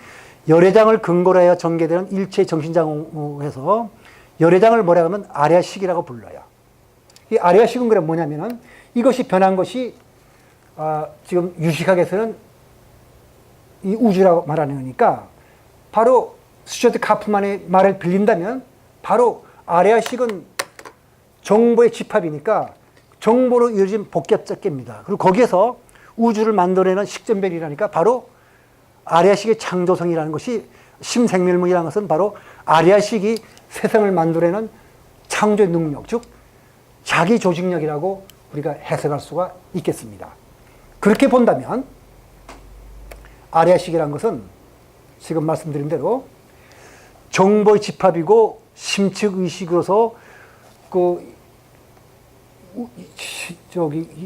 열애장을 근거로 하여 전개되는 일체 정신장애에서 열애장을 뭐라 하면 아래아식이라고 불러요. 이 아래아식은 그럼 뭐냐면은 이것이 변한 것이 지금 유식학에서는 이 우주라고 말하는 거니까 바로 스튜어트 카프만의 말을 빌린다면 바로 아레아식은 정보의 집합이니까 정보로 이어진 복합적 개입니다. 그리고 거기에서 우주를 만들어내는 식전별이라니까 바로 아레아식의 창조성이라는 것이 심생멸문이라는 것은 바로 아레아식이 세상을 만들어내는 창조의 능력, 즉 자기 조직력이라고 우리가 해석할 수가 있겠습니다. 그렇게 본다면 아레아식이라는 것은 지금 말씀드린 대로 정보의 집합이고 심측의식으로서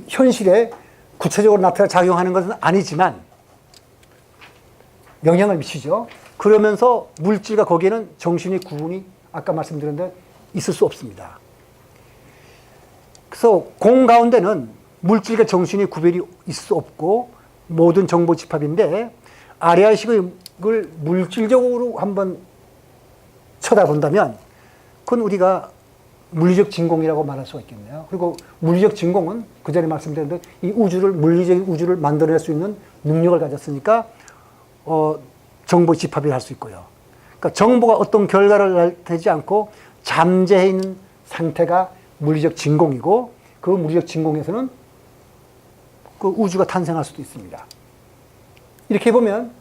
현실에 구체적으로 나타나 작용하는 것은 아니지만 영향을 미치죠. 그러면서 물질과 거기에는 정신의 구분이 아까 말씀드린 대로 있을 수 없습니다. 그래서 공 가운데는 물질과 정신의 구별이 있을 수 없고 모든 정보 집합인데 아레아식을 물질적으로 한번 쳐다본다면 그건 우리가 물리적 진공이라고 말할 수가 있겠네요. 그리고 물리적 진공은 그 전에 말씀드린 대로 이 우주를 물리적인 우주를 만들어낼 수 있는 능력을 가졌으니까 정보 집합을 할 수 있고요. 그러니까 정보가 어떤 결과를 내지 않고 잠재해 있는 상태가 물리적 진공이고 그 물리적 진공에서는 그 우주가 탄생할 수도 있습니다. 이렇게 보면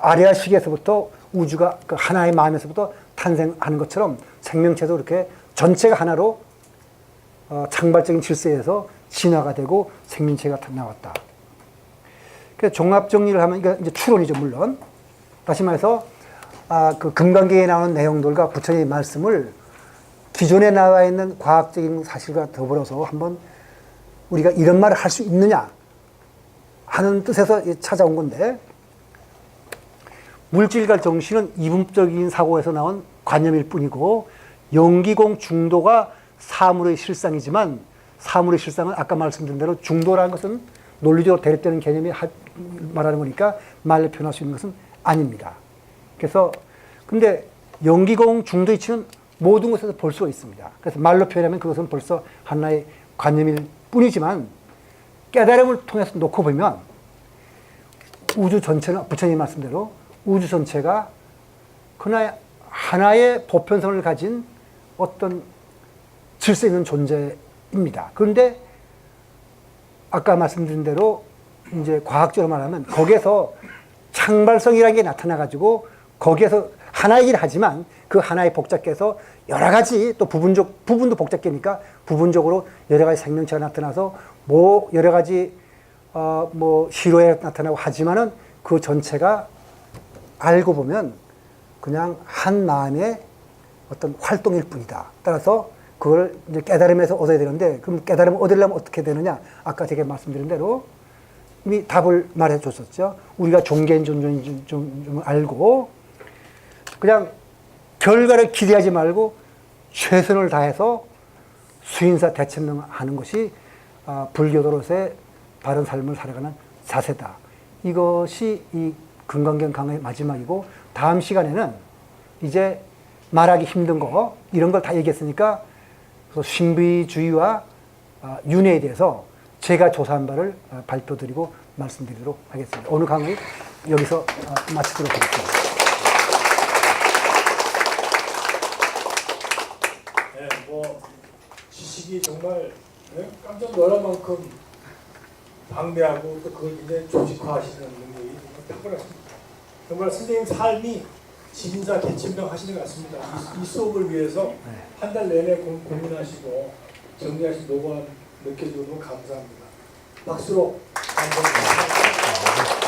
아레아식에서부터 우주가 그 하나의 마음에서부터 탄생하는 것처럼 생명체도 이렇게 전체가 하나로 창발적인 질서에서 진화가 되고 생명체가 나왔다. 그래서 종합 정리를 하면 이게 이제 추론이죠, 물론. 다시 말해서 그 금강경에 나오는 내용들과 부처님의 말씀을 기존에 나와 있는 과학적인 사실과 더불어서 한번 우리가 이런 말을 할 수 있느냐 하는 뜻에서 찾아온 건데, 물질과 정신은 이분법적인 사고에서 나온 관념일 뿐이고 영기공 중도가 사물의 실상이지만 사물의 실상은 아까 말씀드린 대로 중도라는 것은 논리적으로 대립되는 개념이 말하는 거니까 말로 표현할 수 있는 것은 아닙니다. 그래서 근데 영기공 중도의 이치는 모든 곳에서 볼 수가 있습니다. 그래서 말로 표현하면 그것은 벌써 하나의 관념일 뿐이지만 깨달음을 통해서 놓고 보면 우주 전체는 부처님 말씀대로 우주 전체가 그나마 하나의 보편성을 가진 어떤 질서 있는 존재입니다. 그런데 아까 말씀드린 대로 이제 과학적으로 말하면 거기에서 창발성이라는 게 나타나가지고 거기에서 하나이긴 하지만 그 하나의 복잡계에서 여러 가지 또 부분도 복잡계니까 부분적으로 여러 가지 생명체가 나타나서 뭐 여러 가지 뭐 시로에 나타나고 하지만은 그 전체가 알고 보면 그냥 한 마음의 어떤 활동일 뿐이다. 따라서 그걸 이제 깨달음에서 얻어야 되는데 그럼 깨달음을 얻으려면 어떻게 되느냐? 아까 제가 말씀드린 대로 이미 답을 말해 줬었죠. 우리가 종개인 존재인 좀 알고 그냥 결과를 기대하지 말고 최선을 다해서 수인사 대천명하는 것이 불교도로서의 바른 삶을 살아가는 자세다. 이것이 이 금강경 강의 마지막이고 다음 시간에는 이제 말하기 힘든 거 이런 걸 다 얘기했으니까 신비주의와 윤회에 대해서 제가 조사한 바를 발표드리고 말씀드리도록 하겠습니다. 오늘 강의 여기서 마치도록 하겠습니다. 네, 뭐 지식이 정말 깜짝 놀랄 만큼 방대하고 또 그걸 굉장히 조직화하시는 능력이 정말 탁월하십니다. 정말 선생님 삶이 진사 개천명 하시는 것 같습니다. 이 수업을 위해서 한 달 내내 고민하시고 정리하신 노고가 느껴지고 너무 감사합니다. 박수로 감사합니다.